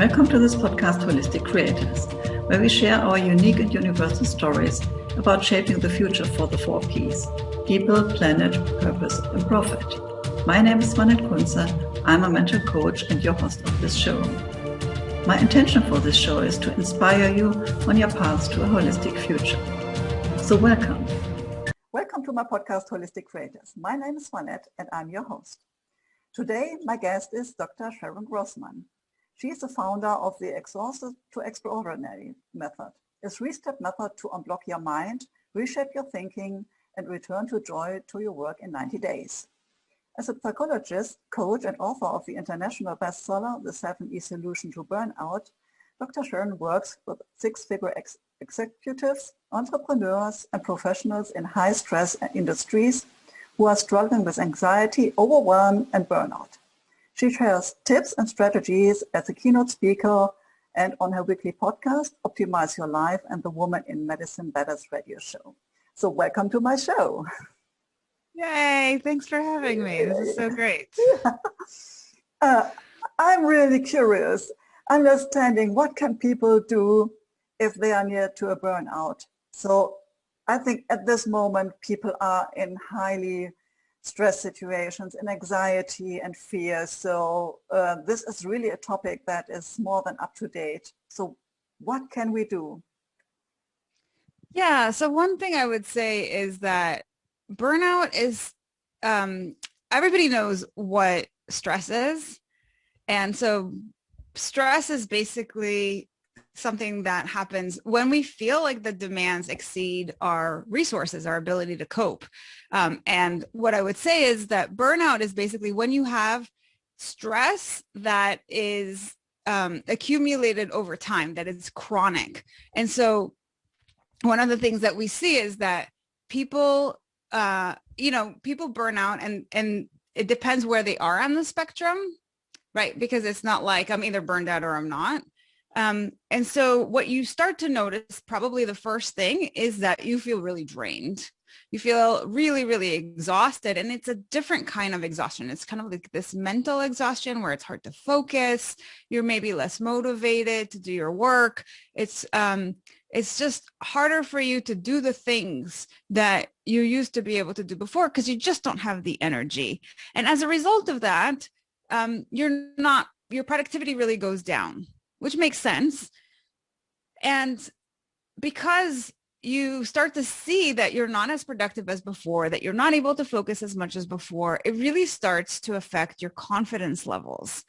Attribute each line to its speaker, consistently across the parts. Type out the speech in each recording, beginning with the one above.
Speaker 1: Welcome to this podcast, Holistic Creators, where we share our unique and universal stories about shaping the future for the 4 Ps: people, planet, purpose, and profit. My name is Swanette. I'm a mental coach and your host of this show. My intention for this show is to inspire you on your path to a holistic future. So welcome. Welcome to my podcast, Holistic Creators. My name is Swanette and I'm your host. Today, my guest is Dr. Sharon Grossman. She is the founder of the Exhausted to Extraordinary method, a 3-step method to unblock your mind, reshape your thinking, and return to joy to your work in 90 days. As a psychologist, coach, and author of the international bestseller, The 7E Solution to Burnout, Dr. Sharon works with 6-figure executives, entrepreneurs, and professionals in high-stress industries who are struggling with anxiety, overwhelm, and burnout. She shares tips and strategies as a keynote speaker and on her weekly podcast, Optimize Your Life and the Woman in Medicine Badass Radioshow. So welcome to my show.
Speaker 2: Yay, thanks for having me. This is so great.
Speaker 1: I'm really curious, understanding what can people do if they are near to a burnout. So I think at this moment, people are in highly stress situations and anxiety and fear. So this is really a topic that is more than up to date. So what can we do?
Speaker 2: Yeah, so one thing I would say is that burnout is, everybody knows what stress is. And so stress is basically something that happens when we feel like the demands exceed our resources, our ability to cope. And what I would say is that burnout is basically when you have stress that is accumulated over time, that is chronic. And so one of the things that we see is that people, people burn out and it depends where they are on the spectrum, right? Because it's not like I'm either burned out or I'm not. And so what you start to notice, probably the first thing, is that you feel really drained. You feel really, really exhausted. And it's a different kind of exhaustion. It's kind of like this mental exhaustion where it's hard to focus. You're maybe less motivated to do your work. It's just harder for you to do the things that you used to be able to do before because you just don't have the energy. And as a result of that, your productivity really goes down, which makes sense. And because you start to see that you're not as productive as before, that you're not able to focus as much as before, it really starts to affect your confidence levels.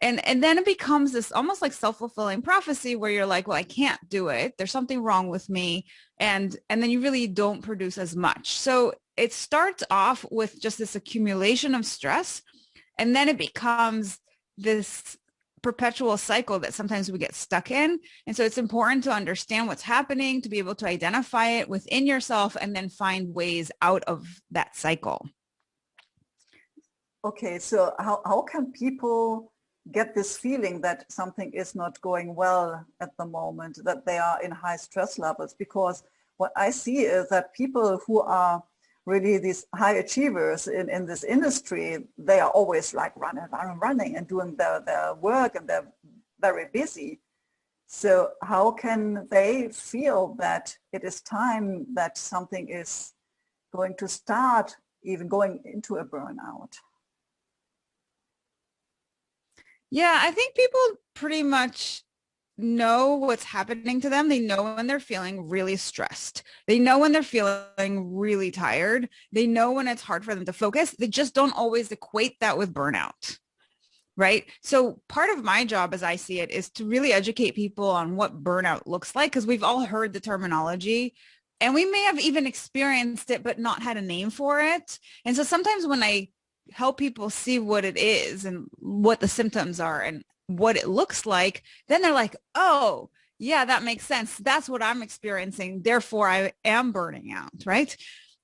Speaker 2: And then it becomes this almost like self-fulfilling prophecy where you're like, well, I can't do it. There's something wrong with me. And then you really don't produce as much. So it starts off with just this accumulation of stress. And then it becomes this perpetual cycle that sometimes we get stuck in. And so it's important to understand what's happening, to be able to identify it within yourself and then find ways out of that cycle.
Speaker 1: Okay, so how can people get this feeling that something is not going well at the moment, that they are in high stress levels? Because what I see is that people who are really these high achievers in this industry, they are always like running and doing their work, and they're very busy. So how can they feel that it is time that something is going to start, even going into a burnout?
Speaker 2: Yeah, I think people pretty much know what's happening to them. They know when they're feeling really stressed. They know when they're feeling really tired. They know when it's hard for them to focus. They just don't always equate that with burnout, right? So part of my job, as I see it, is to really educate people on what burnout looks like, because we've all heard the terminology and we may have even experienced it, but not had a name for it. And so sometimes when I help people see what it is and what the symptoms are and what it looks like, then they're like, oh, yeah, that makes sense. That's what I'm experiencing. Therefore, I am burning out, right?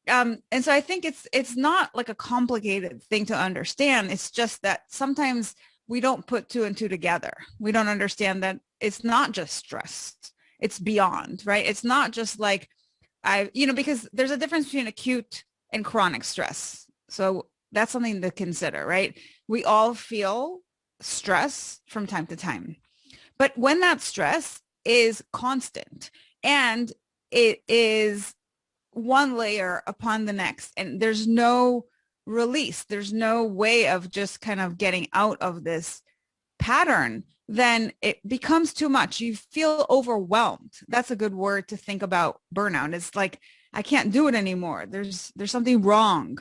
Speaker 2: And so I think it's not like a complicated thing to understand. It's just that sometimes we don't put 2 and 2 together. We don't understand that it's not just stress. It's beyond, right? It's not just like because there's a difference between acute and chronic stress. So that's something to consider, right? We all feel stress from time to time. But when that stress is constant and it is one layer upon the next, and there's no release, there's no way of just kind of getting out of this pattern, then it becomes too much. You feel overwhelmed. That's a good word to think about burnout. It's like, I can't do it anymore. There's something wrong,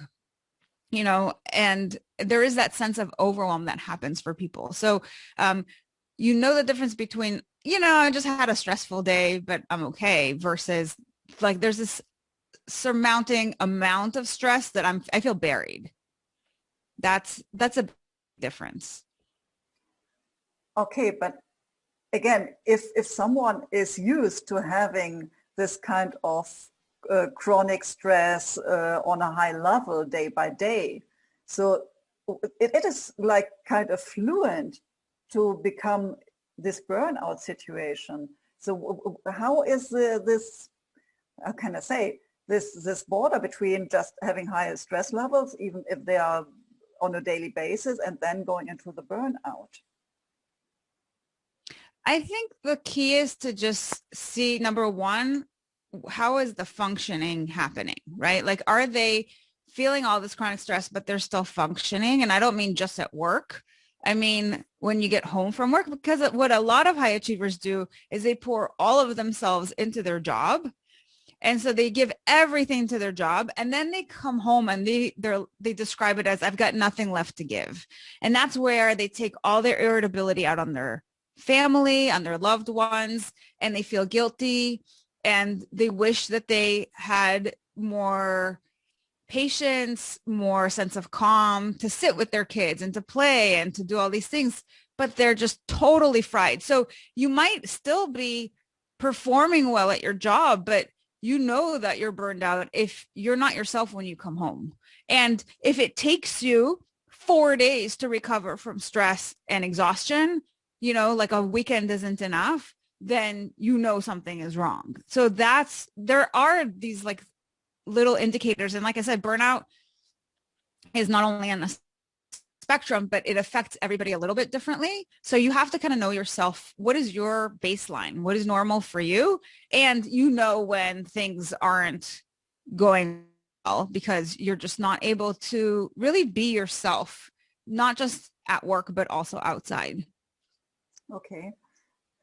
Speaker 2: and there is that sense of overwhelm that happens for people. So, the difference between, I just had a stressful day, but I'm okay, versus like there's this surmounting amount of stress that I feel buried. That's a difference.
Speaker 1: Okay, but again, if someone is used to having this kind of chronic stress on a high level day by day, so it is like kind of fluent to become this burnout situation. So how is this, how can I say, this border between just having higher stress levels, even if they are on a daily basis, and then going into the burnout?
Speaker 2: I think the key is to just see, number one, how is the functioning happening, right? Like, are they feeling all this chronic stress, but they're still functioning? And I don't mean just at work. I mean, when you get home from work, because what a lot of high achievers do is they pour all of themselves into their job. And so they give everything to their job, and then they come home and they describe it as, I've got nothing left to give. And that's where they take all their irritability out on their family, on their loved ones, and they feel guilty, and they wish that they had more patience, more sense of calm to sit with their kids and to play and to do all these things, but they're just totally fried. So you might still be performing well at your job, but you know that you're burned out if you're not yourself when you come home. And if it takes you 4 days to recover from stress and exhaustion, like a weekend isn't enough, then something is wrong. So there are these like little indicators. And like I said, burnout is not only on the spectrum, but it affects everybody a little bit differently. So you have to kind of know yourself. What is your baseline? What is normal for you? And when things aren't going well, because you're just not able to really be yourself, not just at work, but also outside.
Speaker 1: Okay.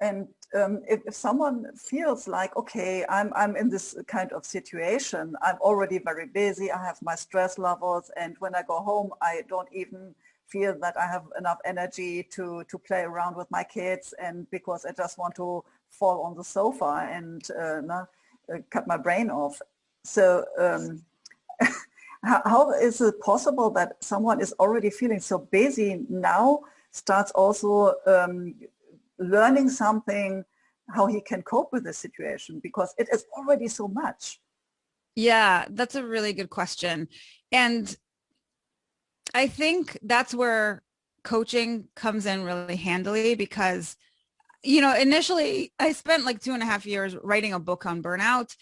Speaker 1: And if someone feels like, okay, I'm in this kind of situation, I'm already very busy, I have my stress levels, and when I go home, I don't even feel that I have enough energy to play around with my kids, and because I just want to fall on the sofa and cut my brain off. So how is it possible that someone is already feeling so busy now, starts also learning something, how he can cope with the situation, because it is already so much?
Speaker 2: Yeah, that's a really good question. And I think that's where coaching comes in really handily, because, initially I spent like 2.5 years writing a book on burnout.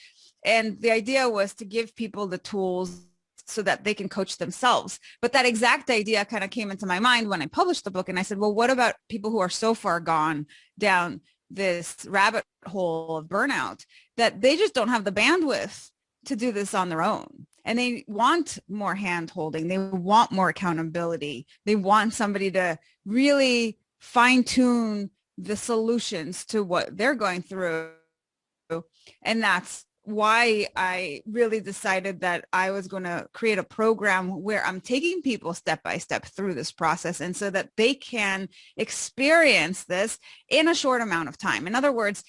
Speaker 2: And the idea was to give people the tools so that they can coach themselves. But that exact idea kind of came into my mind when I published the book. And I said, well, what about people who are so far gone down this rabbit hole of burnout that they just don't have the bandwidth to do this on their own? And they want more hand holding. They want more accountability. They want somebody to really fine tune the solutions to what they're going through. And that's why I really decided that I was going to create a program where I'm taking people step by step through this process, and so that they can experience this in a short amount of time. In other words,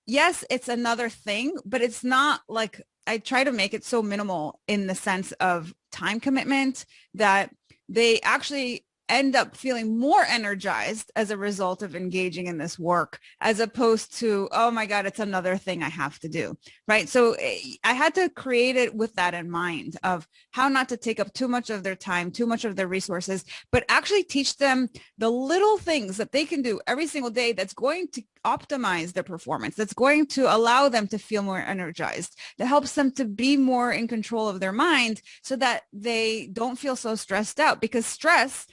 Speaker 2: yes, it's another thing, but it's not like, I try to make it so minimal in the sense of time commitment that they actually end up feeling more energized as a result of engaging in this work, as opposed to, oh my God, it's another thing I have to do, right? So I had to create it with that in mind, of how not to take up too much of their time, too much of their resources, but actually teach them the little things that they can do every single day that's going to optimize their performance, that's going to allow them to feel more energized, that helps them to be more in control of their mind, so that they don't feel so stressed out, because stress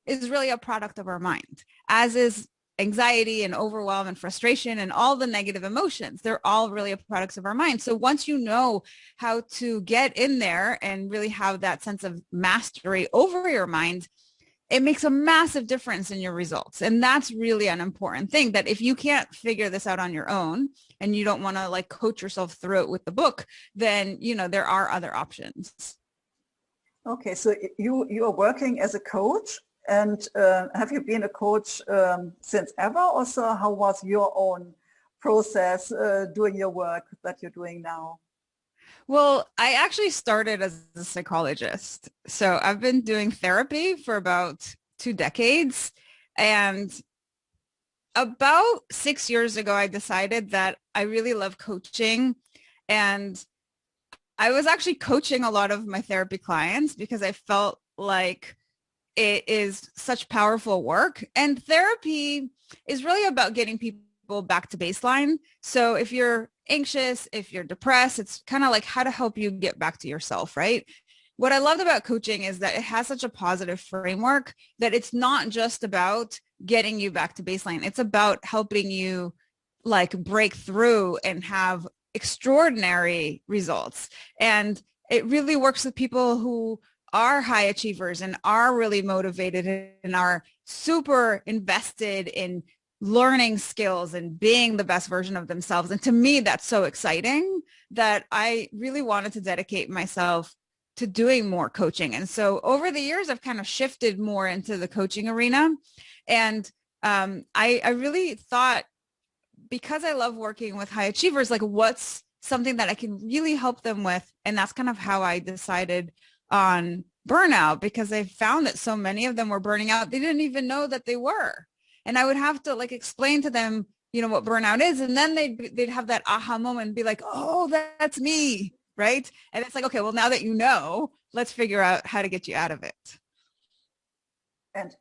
Speaker 2: is really a product of our mind, as is anxiety and overwhelm and frustration and all the negative emotions. They're all really products of our mind. So once you know how to get in there and really have that sense of mastery over your mind, it makes a massive difference in your results. And that's really an important thing, that if you can't figure this out on your own and you don't want to like coach yourself through it with the book, then, you know, there are other options.
Speaker 1: Okay, so you are working as a coach, and have you been a coach since ever? Also, how was your own process doing your work that you're doing now?
Speaker 2: Well, I actually started as a psychologist. So I've been doing therapy for about 2 decades. And about 6 years ago, I decided that I really love coaching. And I was actually coaching a lot of my therapy clients because I felt like it is such powerful work. And therapy is really about getting people back to baseline. So if you're anxious, if you're depressed, it's kind of like how to help you get back to yourself, right? What I loved about coaching is that it has such a positive framework that it's not just about getting you back to baseline. It's about helping you like break through and have extraordinary results. And it really works with people who are high achievers and are really motivated and are super invested in learning skills and being the best version of themselves. And to me, that's so exciting that I really wanted to dedicate myself to doing more coaching. And so over the years, I've kind of shifted more into the coaching arena. And I really thought, because I love working with high achievers, like what's something that I can really help them with? And that's kind of how I decided on burnout, because I found that so many of them were burning out. They didn't even know that they were. And I would have to like explain to them, you know, what burnout is. And then they'd have that aha moment and be like, oh, that's me. Right. And it's like, okay, well, now that you know, let's figure out how to get you out of it.
Speaker 1: And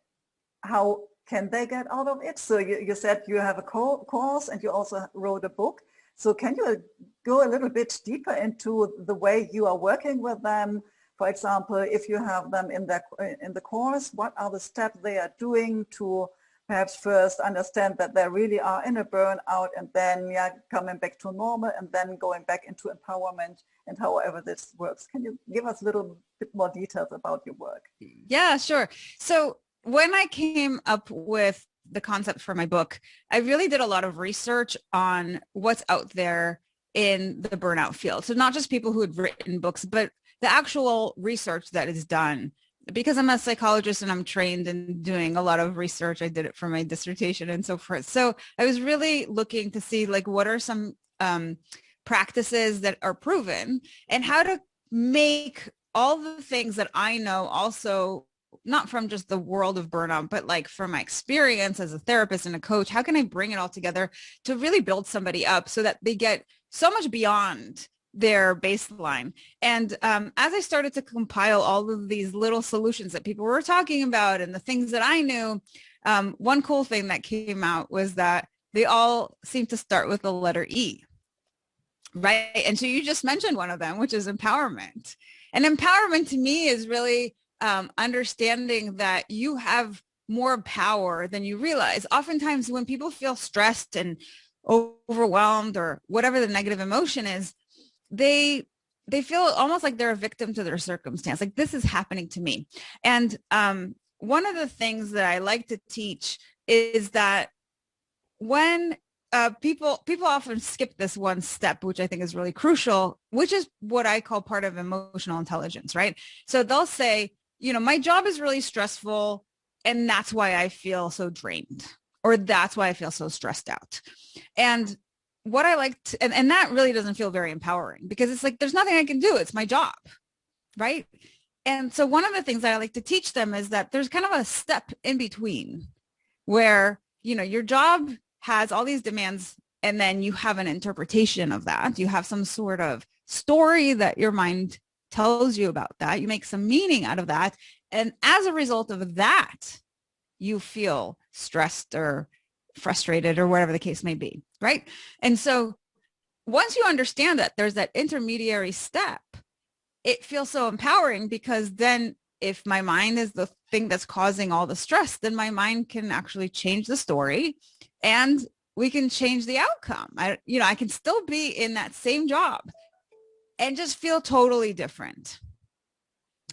Speaker 1: how can they get out of it? So you said you have a course and you also wrote a book. So can you go a little bit deeper into the way you are working with them? For example, if you have them in the course, what are the steps they are doing to perhaps first understand that they really are in a burnout, and then coming back to normal, and then going back into empowerment, and however this works? Can you give us a little bit more details about your work?
Speaker 2: Yeah, sure. So when I came up with the concept for my book, I really did a lot of research on what's out there in the burnout field. So not just people who had written books, but the actual research that is done. Because I'm a psychologist and I'm trained in doing a lot of research, I did it for my dissertation and so forth. So I was really looking to see like what are some practices that are proven and how to make all the things that I know also, not from just the world of burnout, but like from my experience as a therapist and a coach, how can I bring it all together to really build somebody up so that they get so much beyond their baseline? And as I started to compile all of these little solutions that people were talking about and the things that I knew, one cool thing that came out was that they all seem to start with the letter E, right? And so you just mentioned one of them, which is empowerment. And empowerment to me is really understanding that you have more power than you realize. Oftentimes when people feel stressed and overwhelmed or whatever the negative emotion is, they feel almost like they're a victim to their circumstance. Like, this is happening to me. And one of the things that I like to teach is that when people often skip this one step, which I think is really crucial, which is what I call part of emotional intelligence, right? So they'll say, you know, my job is really stressful and that's why I feel so drained, or that's why I feel so stressed out. And what I like to, and that really doesn't feel very empowering, because it's like, there's nothing I can do. It's my job, right? And so one of the things that I like to teach them is that there's kind of a step in between where, you know, your job has all these demands and then you have an interpretation of that. You have some sort of story that your mind tells you about that. You make some meaning out of that. And as a result of that, you feel stressed or frustrated or whatever the case may be, right? And so once you understand that there's that intermediary step, it feels so empowering, because then if my mind is the thing that's causing all the stress, then my mind can actually change the story and we can change the outcome. I can still be in that same job and just feel totally different.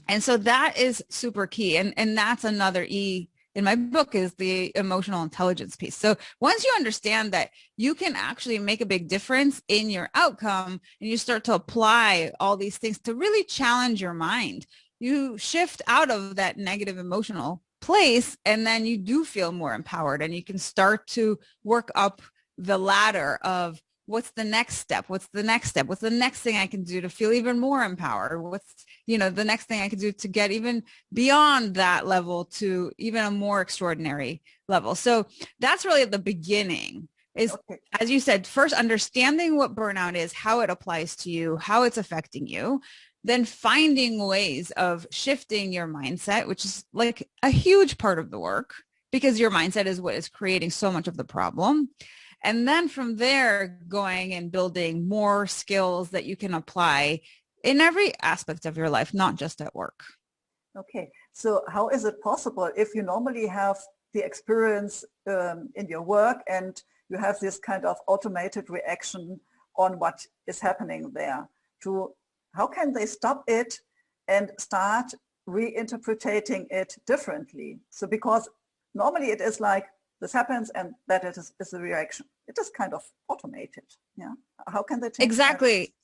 Speaker 2: And so that is super key. And that's another E in my book, is the emotional intelligence piece. So once you understand that you can actually make a big difference in your outcome, and you start to apply all these things to really challenge your mind, you shift out of that negative emotional place, and then you do feel more empowered, and you can start to work up the ladder of what's the next step? What's the next step? What's the next thing I can do to feel even more empowered? What's, the next thing I can do to get even beyond that level to even a more extraordinary level? So that's really at the beginning, is, okay, as you said, first understanding what burnout is, how it applies to you, how it's affecting you, then finding ways of shifting your mindset, which is like a huge part of the work, because your mindset is what is creating so much of the problem. And then from there, going and building more skills that you can apply in every aspect of your life, not just at work.
Speaker 1: Okay, so how is it possible if you normally have the experience in your work and you have this kind of automated reaction on what is happening there, how can they stop it and start reinterpreting it differently? So because normally it is like, this happens and that is the reaction. It is kind of automated. Yeah. How can they take
Speaker 2: exactly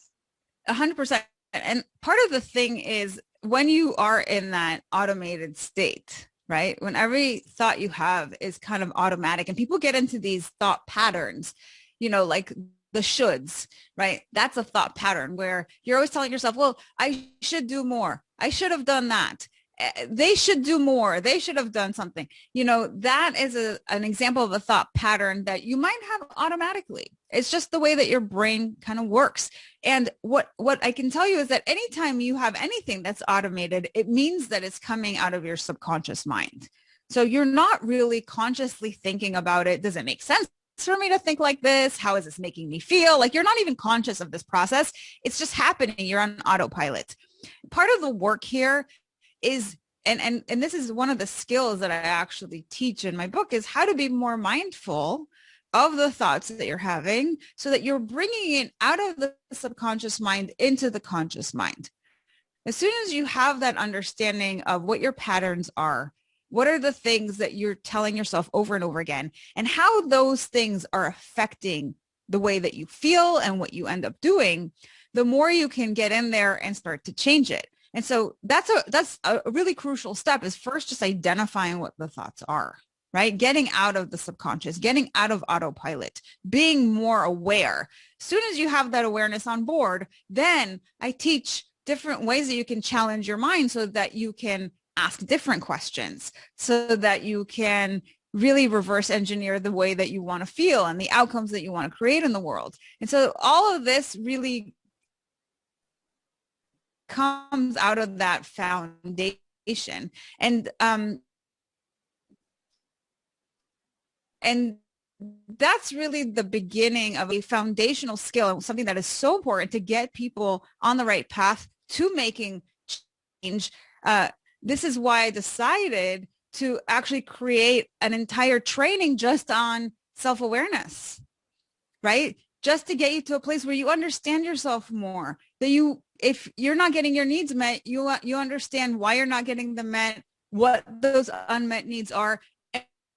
Speaker 2: 100%. And part of the thing is, when you are in that automated state, right? When every thought you have is kind of automatic, and people get into these thought patterns, like the shoulds, right? That's a thought pattern where you're always telling yourself, well, I should do more. I should have done that. They should do more. They should have done something. That is an example of a thought pattern that you might have automatically. It's just the way that your brain kind of works. And what I can tell you is that anytime you have anything that's automated, it means that it's coming out of your subconscious mind. So you're not really consciously thinking about it. Does it make sense for me to think like this? How is this making me feel? Like, you're not even conscious of this process. It's just happening. You're on autopilot. Part of the work here is, and this is one of the skills that I actually teach in my book, is how to be more mindful of the thoughts that you're having, so that you're bringing it out of the subconscious mind into the conscious mind. As soon as you have that understanding of what your patterns are, what are the things that you're telling yourself over and over again, and how those things are affecting the way that you feel and what you end up doing, the more you can get in there and start to change it. And so that's a really crucial step, is first just identifying what the thoughts are, right? Getting out of the subconscious, getting out of autopilot, being more aware. As soon as you have that awareness on board, then I teach different ways that you can challenge your mind, so that you can ask different questions, so that you can really reverse engineer the way that you want to feel and the outcomes that you want to create in the world. And so all of this really comes out of that foundation. And that's really the beginning of a foundational skill, and something that is so important to get people on the right path to making change. This is why I decided to actually create an entire training just on self-awareness, right? Just to get you to a place where you understand yourself more, that if you're not getting your needs met, you understand why you're not getting them met, what those unmet needs are,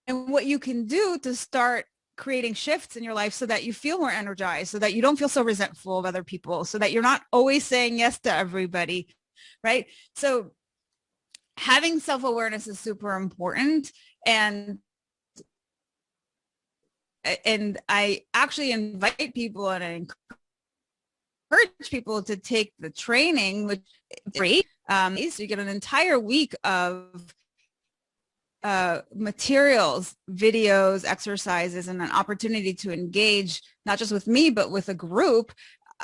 Speaker 2: and what you can do to start creating shifts in your life, so that you feel more energized, so that you don't feel so resentful of other people, so that you're not always saying yes to everybody, right? So having self-awareness is super important. And I actually invite people and I encourage people to take the training, which is free. So you get an entire week of materials, videos, exercises, and an opportunity to engage not just with me, but with a group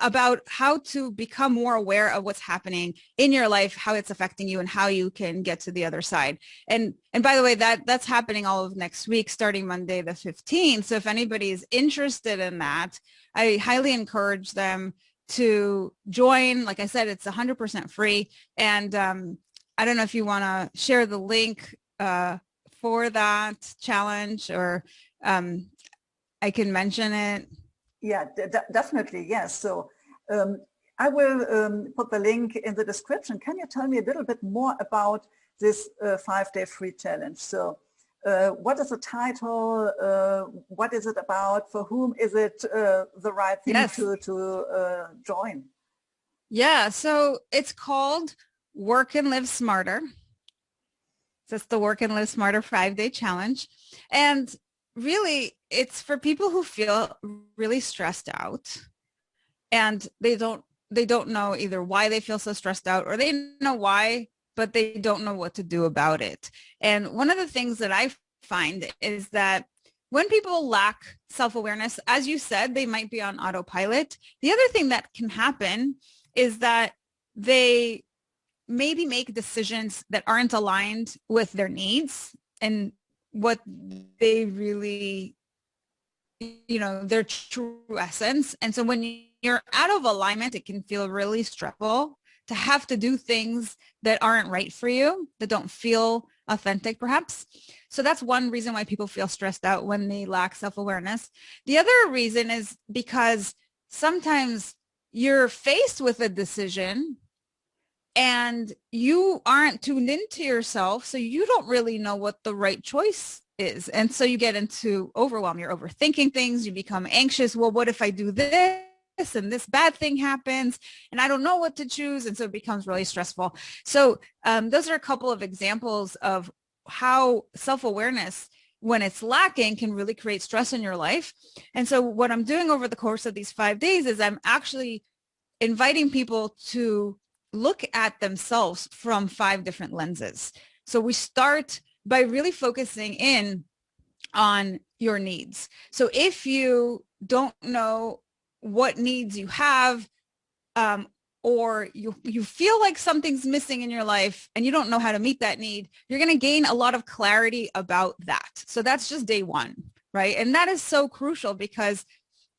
Speaker 2: about how to become more aware of what's happening in your life, how it's affecting you, and how you can get to the other side. And by the way, that's happening all of next week, starting Monday the 15th. So if anybody is interested in that, I highly encourage them to join. Like I said, it's 100% free. And I don't know if you want to share the link for that challenge, or I can mention it.
Speaker 1: Yeah, definitely. Yes. So I will put the link in the description. Can you tell me a little bit more about this 5-day free challenge? So what is the title? What is it about? For whom is it the right thing to join?
Speaker 2: Yeah, so it's called Work and Live Smarter. So it's the Work and Live Smarter 5-day challenge. And really, it's for people who feel really stressed out, and they don't know either why they feel so stressed out, or they know why, but they don't know what to do about it. And one of the things that I find is that when people lack self-awareness, as you said, they might be on autopilot. The other thing that can happen is that they maybe make decisions that aren't aligned with their needs and what they really, their true essence. And so when you're out of alignment, it can feel really stressful to have to do things that aren't right for you, that don't feel authentic, perhaps. So that's one reason why people feel stressed out when they lack self-awareness. The other reason is because sometimes you're faced with a decision and you aren't tuned into yourself, so you don't really know what the right choice is. And so you get into overwhelm. You're overthinking things. You become anxious. Well, what if I do this and this bad thing happens and I don't know what to choose? And so it becomes really stressful. So those are a couple of examples of how self-awareness, when it's lacking, can really create stress in your life. And so what I'm doing over the course of these 5 days is I'm actually inviting people to look at themselves from 5 different lenses. So we start by really focusing in on your needs. So if you don't know what needs you have, or you feel like something's missing in your life and you don't know how to meet that need, you're going to gain a lot of clarity about that. So that's just day 1, right? And that is so crucial because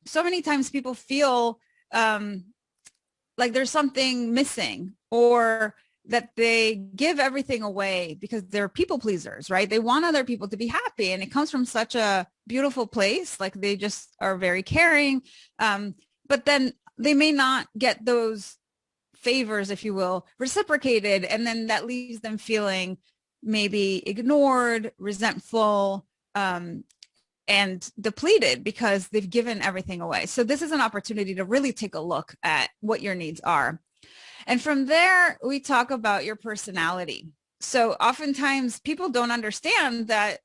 Speaker 2: so many times people feel like there's something missing, or that they give everything away because they're people pleasers, right? They want other people to be happy. And it comes from such a beautiful place. Like they just are very caring. But then they may not get those favors, if you will, reciprocated. And then that leaves them feeling maybe ignored, resentful, and depleted because they've given everything away. So this is an opportunity to really take a look at what your needs are. And from there, we talk about your personality. So oftentimes people don't understand that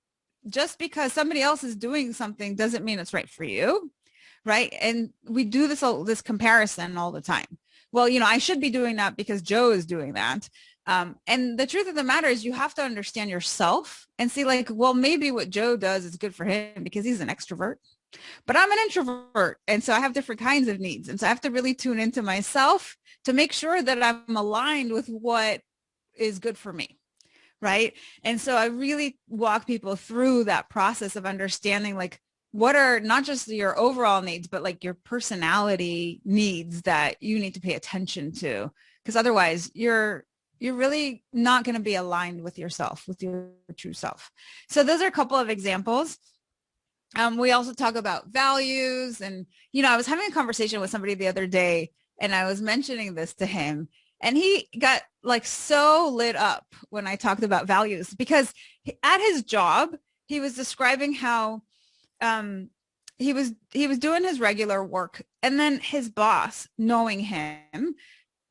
Speaker 2: just because somebody else is doing something doesn't mean it's right for you, right? And we do this comparison all the time. Well, I should be doing that because Joe is doing that. And the truth of the matter is you have to understand yourself and see like, well, maybe what Joe does is good for him because he's an extrovert, but I'm an introvert. And so I have different kinds of needs. And so I have to really tune into myself to make sure that I'm aligned with what is good for me. Right. And so I really walk people through that process of understanding like what are not just your overall needs, but like your personality needs that you need to pay attention to, because otherwise you're really not going to be aligned with yourself, with your true self. So those are a couple of examples. We also talk about values. And, I was having a conversation with somebody the other day and I was mentioning this to him and he got like so lit up when I talked about values because at his job, he was describing how he was doing his regular work. And then his boss, knowing him,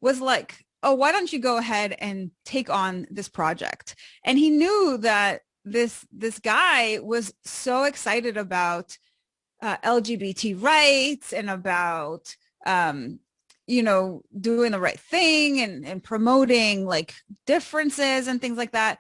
Speaker 2: was like, oh, why don't you go ahead and take on this project? And he knew that this guy was so excited about LGBT rights and about, doing the right thing and promoting like differences and things like that.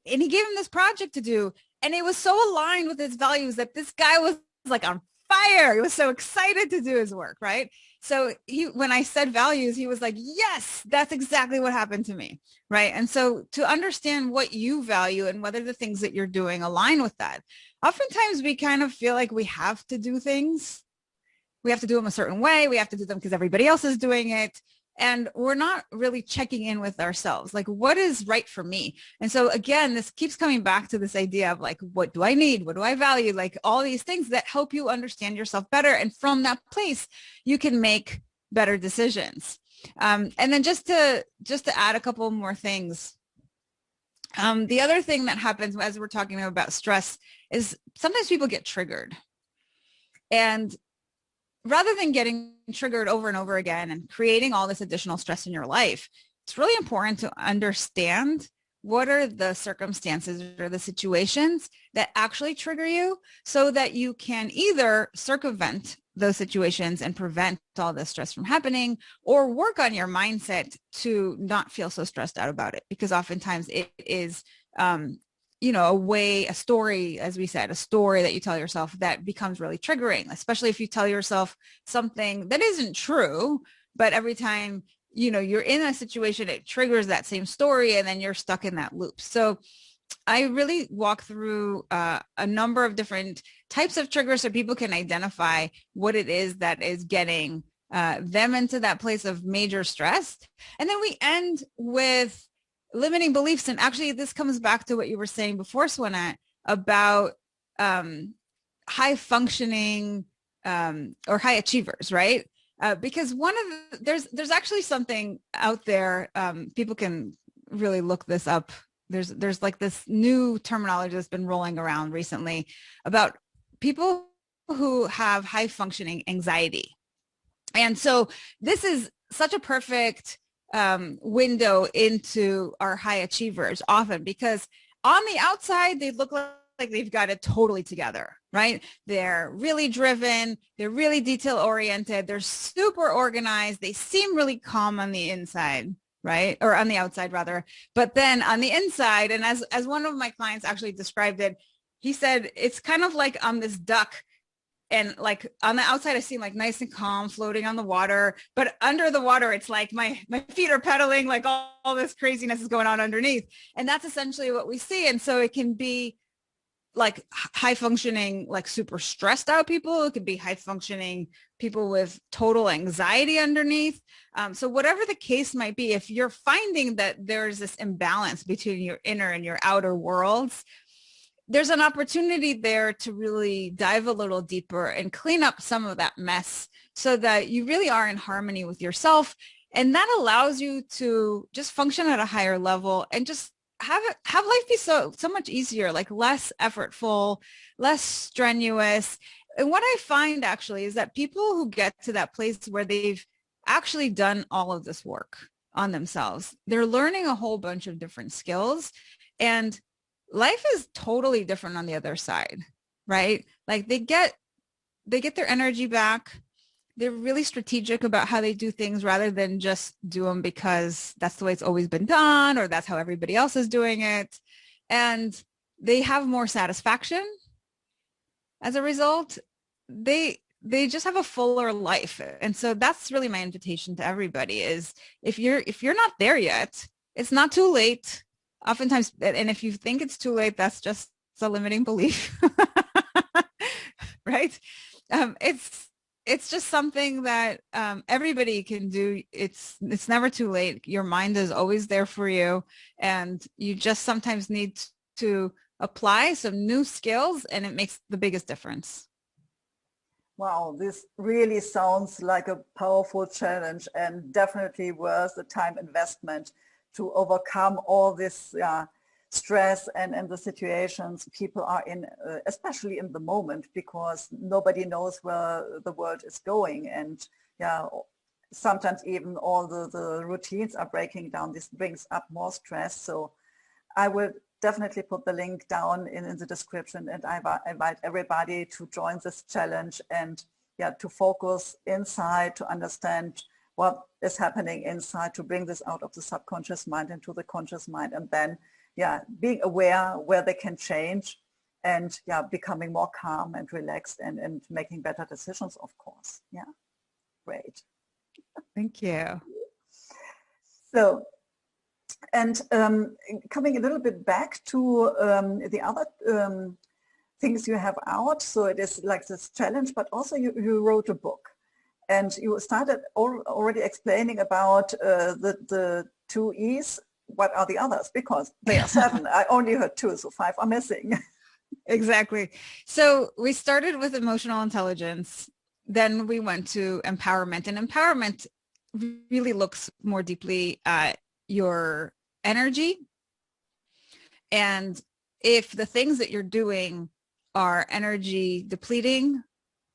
Speaker 2: And he gave him this project to do. And it was so aligned with his values that this guy was like on fire. He was so excited to do his work, right? So when I said values, he was like, yes, that's exactly what happened to me, right? And so to understand what you value and whether the things that you're doing align with that. Oftentimes we kind of feel like we have to do things. We have to do them a certain way. We have to do them because everybody else is doing it. and we're not really checking in with ourselves. Like, what is right for me? And so again, this keeps coming back to this idea of like, what do I need? What do I value? Like all these things that help you understand yourself better. And from that place, you can make better decisions. And then just to add a couple more things. The other thing that happens as we're talking about stress is sometimes people get triggered. And rather than getting triggered over and over again and creating all this additional stress in your life, it's really important to understand what are the circumstances or the situations that actually trigger you so that you can either circumvent those situations and prevent all this stress from happening, or work on your mindset to not feel so stressed out about it. Because oftentimes it is, a story, as we said, a story that you tell yourself that becomes really triggering, especially if you tell yourself something that isn't true, but every time, you're in a situation, it triggers that same story and then you're stuck in that loop. So I really walk through a number of different types of triggers so people can identify what it is that is getting them into that place of major stress. And then we end with limiting beliefs. And actually, this comes back to what you were saying before, Swanette, about high functioning or high achievers, right? Because there's actually something out there. People can really look this up. There's like this new terminology that's been rolling around recently about people who have high functioning anxiety. And so this is such a perfect window into our high achievers often, because on the outside, they look like they've got it totally together, right? They're really driven. They're really detail oriented. They're super organized. They seem really calm on the inside, right? Or on the outside rather. But then on the inside, and as one of my clients actually described it, he said, it's kind of like I'm this duck. And like on the outside, I seem like nice and calm, floating on the water. But under the water, it's like my feet are pedaling, like all this craziness is going on underneath. And that's essentially what we see. And so it can be like high functioning, like super stressed out people. It could be high functioning people with total anxiety underneath. So whatever the case might be, if you're finding that there's this imbalance between your inner and your outer worlds, there's an opportunity there to really dive a little deeper and clean up some of that mess so that you really are in harmony with yourself. And that allows you to just function at a higher level and just have life be so much easier, like less effortful, less strenuous. And what I find actually is that people who get to that place where they've actually done all of this work on themselves, they're learning a whole bunch of different skills, and life is totally different on the other side, right? Like they get their energy back. They're really strategic about how they do things rather than just do them because that's the way it's always been done or that's how everybody else is doing it. And they have more satisfaction as a result. They just have a fuller life. And so that's really my invitation to everybody is if you're not there yet, it's not too late. Oftentimes, and if you think it's too late, that's just a limiting belief, right? It's just something that everybody can do. It's never too late. Your mind is always there for you, and you just sometimes need to apply some new skills, and it makes the biggest difference.
Speaker 1: Wow, this really sounds like a powerful challenge and definitely worth the time investment to overcome all this stress and the situations people are in, especially in the moment, because nobody knows where the world is going. And sometimes even all the routines are breaking down. This brings up more stress. So I will definitely put the link down in the description, and I invite everybody to join this challenge and to focus inside, to understand what is happening inside, to bring this out of the subconscious mind into the conscious mind, and then being aware where they can change, and becoming more calm and relaxed and making better decisions, of course. Great.
Speaker 2: Thank you.
Speaker 1: So, and coming a little bit back to the other things you have out, so it is like this challenge, but also you wrote a book. And you started already explaining about the two E's. What are the others? Because they are 7. I only heard 2, so 5 are missing.
Speaker 2: Exactly. So we started with emotional intelligence. Then we went to empowerment, and empowerment really looks more deeply at your energy. And if the things that you're doing are energy depleting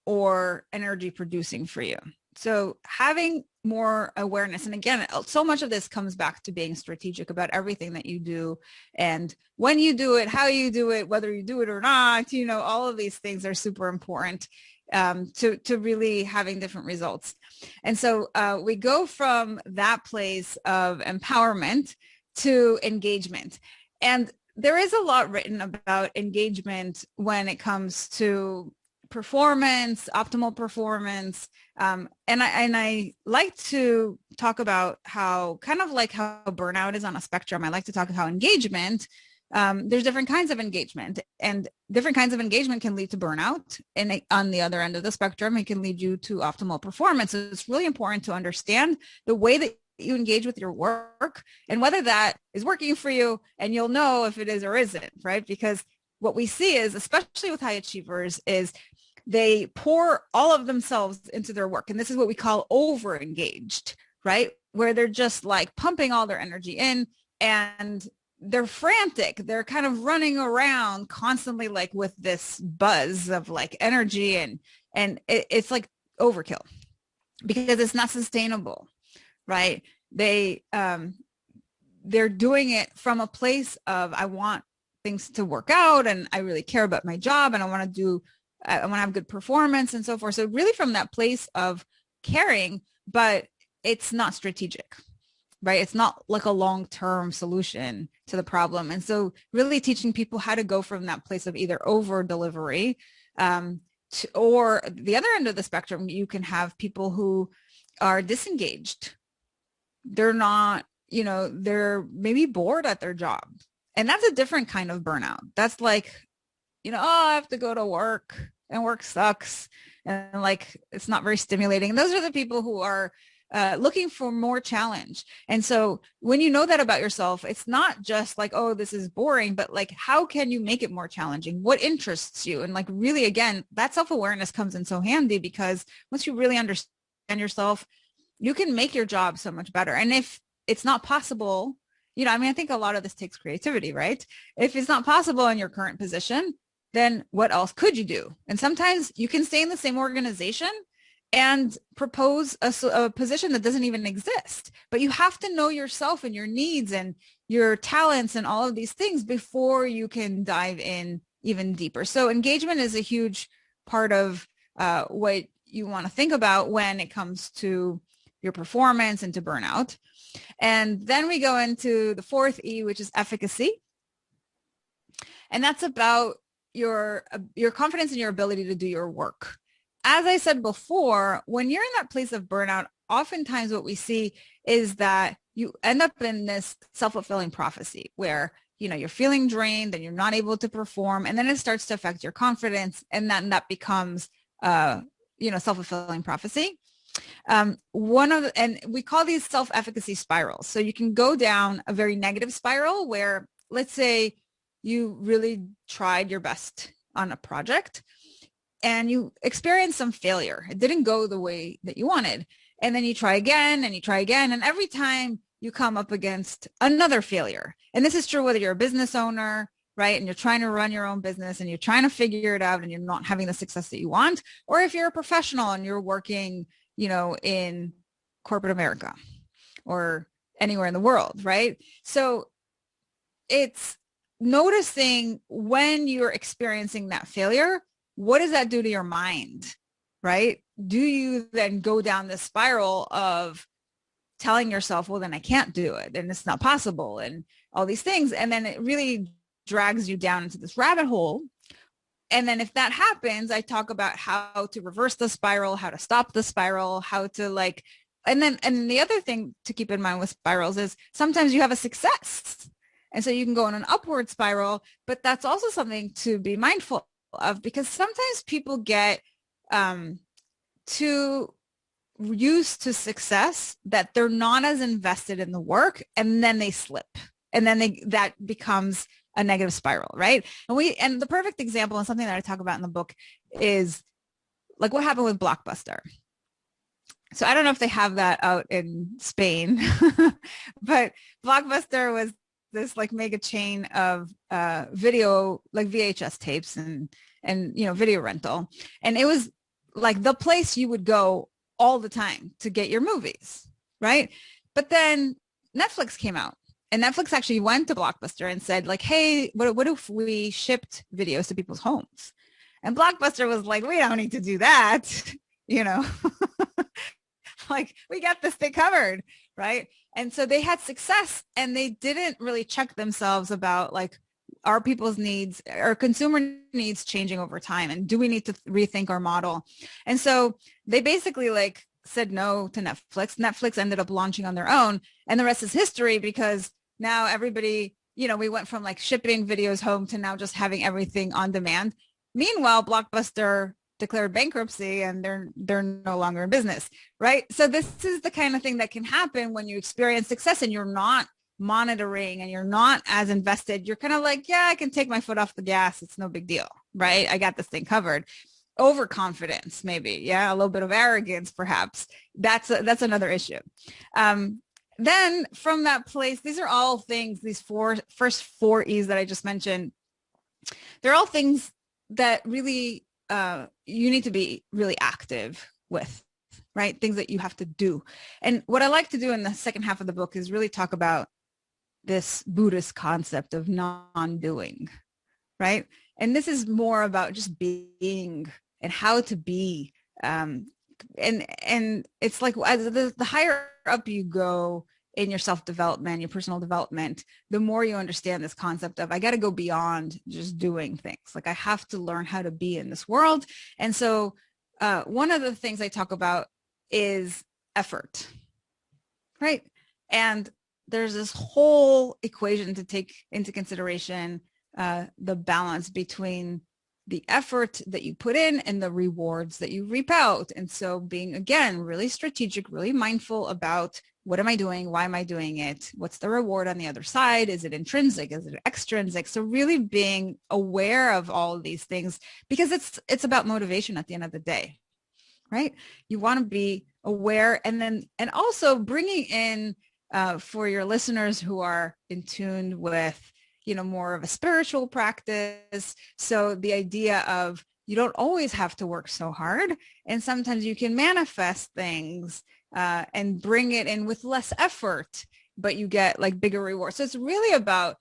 Speaker 2: or energy producing for you. So having more awareness. And again, so much of this comes back to being strategic about everything that you do and when you do it, how you do it, whether you do it or not, all of these things are super important to really having different results. And so we go from that place of empowerment to engagement. And there is a lot written about engagement when it comes to performance, optimal performance. And I like to talk about how kind of like how burnout is on a spectrum. I like to talk about how engagement, there's different kinds of engagement, and different kinds of engagement can lead to burnout. And on the other end of the spectrum, it can lead you to optimal performance. So it's really important to understand the way that you engage with your work and whether that is working for you, and you'll know if it is or isn't, right? Because what we see is, especially with high achievers, is they pour all of themselves into their work. And this is what we call over-engaged, right? Where they're just like pumping all their energy in and they're frantic. They're kind of running around constantly, like with this buzz of like energy, and it's like overkill because it's not sustainable, right? They're doing it from a place of, I want things to work out and I really care about my job and I want to have good performance and so forth. So really from that place of caring, but it's not strategic, right? It's not like a long-term solution to the problem. And so really teaching people how to go from that place of either over delivery or the other end of the spectrum, you can have people who are disengaged. They're not, they're maybe bored at their job. And that's a different kind of burnout. That's like, oh, I have to go to work and work sucks. And like, it's not very stimulating. And those are the people who are looking for more challenge. And so when you know that about yourself, it's not just like, oh, this is boring, but like, how can you make it more challenging? What interests you? And like, really, again, that self-awareness comes in so handy, because once you really understand yourself, you can make your job so much better. And if it's not possible, I think a lot of this takes creativity, right? If it's not possible in your current position, then what else could you do? And sometimes you can stay in the same organization and propose a position that doesn't even exist. But you have to know yourself and your needs and your talents and all of these things before you can dive in even deeper. So engagement is a huge part of what you want to think about when it comes to your performance and to burnout. And then we go into the fourth E, which is efficacy. And that's about your confidence in your ability to do your work. As I said before, when you're in that place of burnout, oftentimes what we see is that you end up in this self-fulfilling prophecy where, you're feeling drained and you're not able to perform. And then it starts to affect your confidence. And then that becomes, self-fulfilling prophecy. And we call these self-efficacy spirals. So you can go down a very negative spiral where, let's say you really tried your best on a project and you experienced some failure. It didn't go the way that you wanted. And then you try again and you try again. And every time you come up against another failure. And this is true whether you're a business owner, right? And you're trying to run your own business and you're trying to figure it out and you're not having the success that you want. Or if you're a professional and you're working, in corporate America or anywhere in the world, right? So it's noticing when you're experiencing that failure, what does that do to your mind, right? Do you then go down this spiral of telling yourself, well, then I can't do it and it's not possible and all these things. And then it really drags you down into this rabbit hole. And then if that happens, I talk about how to reverse the spiral, how to stop the spiral, how to and the other thing to keep in mind with spirals is sometimes you have a success. And so you can go in an upward spiral, but that's also something to be mindful of, because sometimes people get too used to success that they're not as invested in the work, and then they slip, and then that becomes a negative spiral, right? And the perfect example, and something that I talk about in the book, is like what happened with Blockbuster. So I don't know if they have that out in Spain, but Blockbuster was this like mega chain of video, like VHS tapes and video rental, and it was like the place you would go all the time to get your movies, right? But then Netflix came out, and Netflix actually went to Blockbuster and said like, hey, what if we shipped videos to people's homes? And Blockbuster was like, we don't need to do that, like we got this thing covered, right? And so they had success, and they didn't really check themselves about like, are people's needs or consumer needs changing over time? And do we need to rethink our model? And so they basically like said no to Netflix. Netflix ended up launching on their own, and the rest is history, because now everybody, we went from like shipping videos home to now just having everything on demand. Meanwhile, Blockbuster declared bankruptcy, and they're no longer in business, right? So this is the kind of thing that can happen when you experience success and you're not monitoring and you're not as invested. You're kind of like, yeah, I can take my foot off the gas. It's no big deal, right? I got this thing covered. Overconfidence, maybe. Yeah. A little bit of arrogance, perhaps. That's another issue. Then from that place, these are all things, these first four E's that I just mentioned, they're all things that really you need to be really active with, right? Things that you have to do. And what I like to do in the second half of the book is really talk about this Buddhist concept of non-doing, right? And this is more about just being and how to be. And it's like as the higher up you go in your self-development, your personal development, the more you understand this concept of, I got to go beyond just doing things. Like I have to learn how to be in this world. And so one of the things I talk about is effort, right? And there's this whole equation to take into consideration, the balance between the effort that you put in and the rewards that you reap out. And so being, again, really strategic, really mindful about what am I doing? Why am I doing it? What's the reward on the other side? Is it intrinsic? Is it extrinsic? So really being aware of all of these things, because it's about motivation at the end of the day, right? You want to be aware, and also bringing in, for your listeners who are in tune with, more of a spiritual practice. So the idea of you don't always have to work so hard, and sometimes you can manifest things and bring it in with less effort, but you get like bigger rewards. So it's really about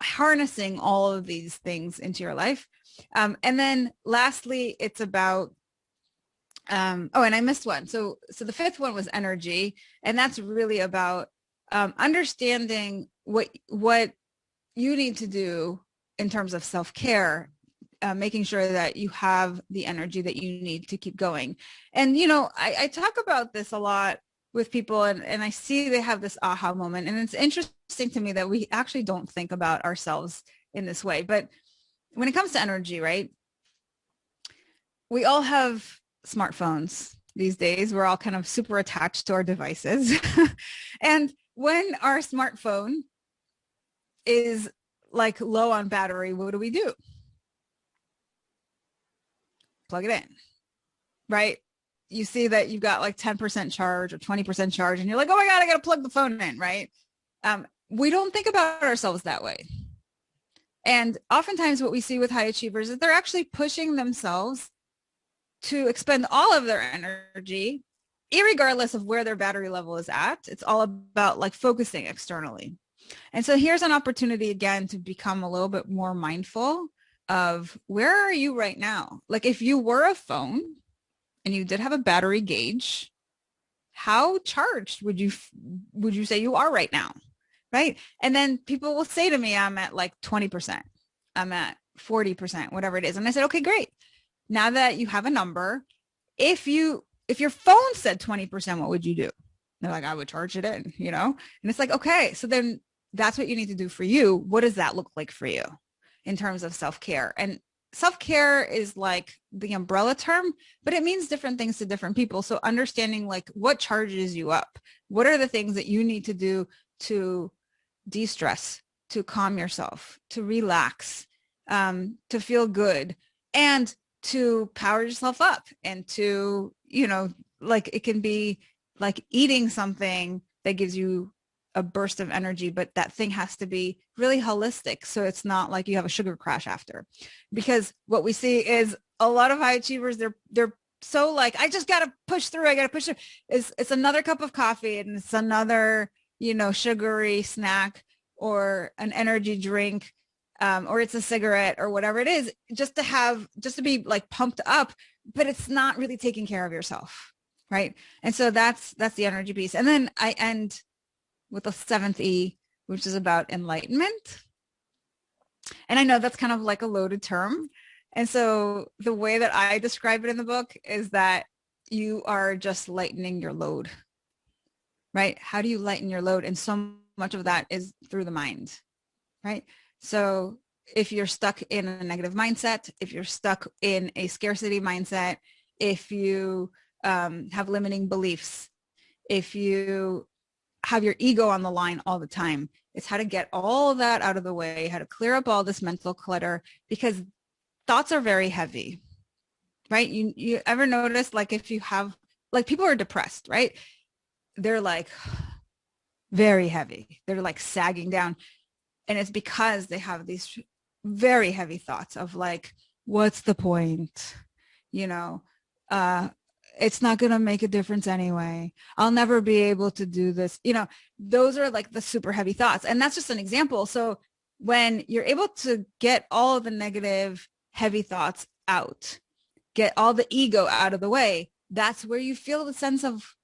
Speaker 2: harnessing all of these things into your life. And then lastly, it's about and I missed one. So the fifth one was energy. And that's really about understanding what you need to do in terms of self-care, making sure that you have the energy that you need to keep going. And, I talk about this a lot with people, and I see they have this aha moment. And it's interesting to me that we actually don't think about ourselves in this way. But when it comes to energy, right, we all have smartphones these days. We're all kind of super attached to our devices. And when our smartphone is like low on battery, what do? Plug it in, right? You see that you've got like 10% charge or 20% charge, and you're like, oh my God, I got to plug the phone in, right? We don't think about ourselves that way. And oftentimes what we see with high achievers is they're actually pushing themselves to expend all of their energy, irregardless of where their battery level is at. It's all about like focusing externally. And so here's an opportunity again to become a little bit more mindful of where are you right now? Like if you were a phone and you did have a battery gauge, how charged would you say you are right now? Right. And then people will say to me, I'm at like 20%, I'm at 40%, whatever it is. And I said, okay, great. Now that you have a number, if your phone said 20%, what would you do? They're like, I would charge it in, and it's like, okay, so then that's what you need to do for you. What does that look like for you in terms of self-care? And self-care is like the umbrella term, but it means different things to different people. So understanding like what charges you up, what are the things that you need to do to de-stress, to calm yourself, to relax, to feel good, and to power yourself up, and to, like it can be like eating something that gives you a burst of energy, but that thing has to be really holistic. So it's not like you have a sugar crash after, because what we see is a lot of high achievers, they're so like, I just got to push through. I got to push through. It's another cup of coffee, and it's another, sugary snack or an energy drink, or it's a cigarette or whatever it is, just to be like pumped up, but it's not really taking care of yourself. Right. And so that's the energy piece. And then I end with the 7th E, which is about enlightenment. And I know that's kind of like a loaded term. And so the way that I describe it in the book is that you are just lightening your load, right? How do you lighten your load? And so much of that is through the mind, right? So if you're stuck in a negative mindset, if you're stuck in a scarcity mindset, if you have limiting beliefs, if you have your ego on the line all the time, it's how to get all of that out of the way, how to clear up all this mental clutter, because thoughts are very heavy, right? You ever notice, like, if you have, like, people are depressed, right? They're like very heavy. They're like sagging down. And it's because they have these very heavy thoughts of like, what's the point? It's not going to make a difference anyway. I'll never be able to do this. Those are like the super heavy thoughts. And that's just an example. So when you're able to get all of the negative, heavy thoughts out, get all the ego out of the way, that's where you feel the sense of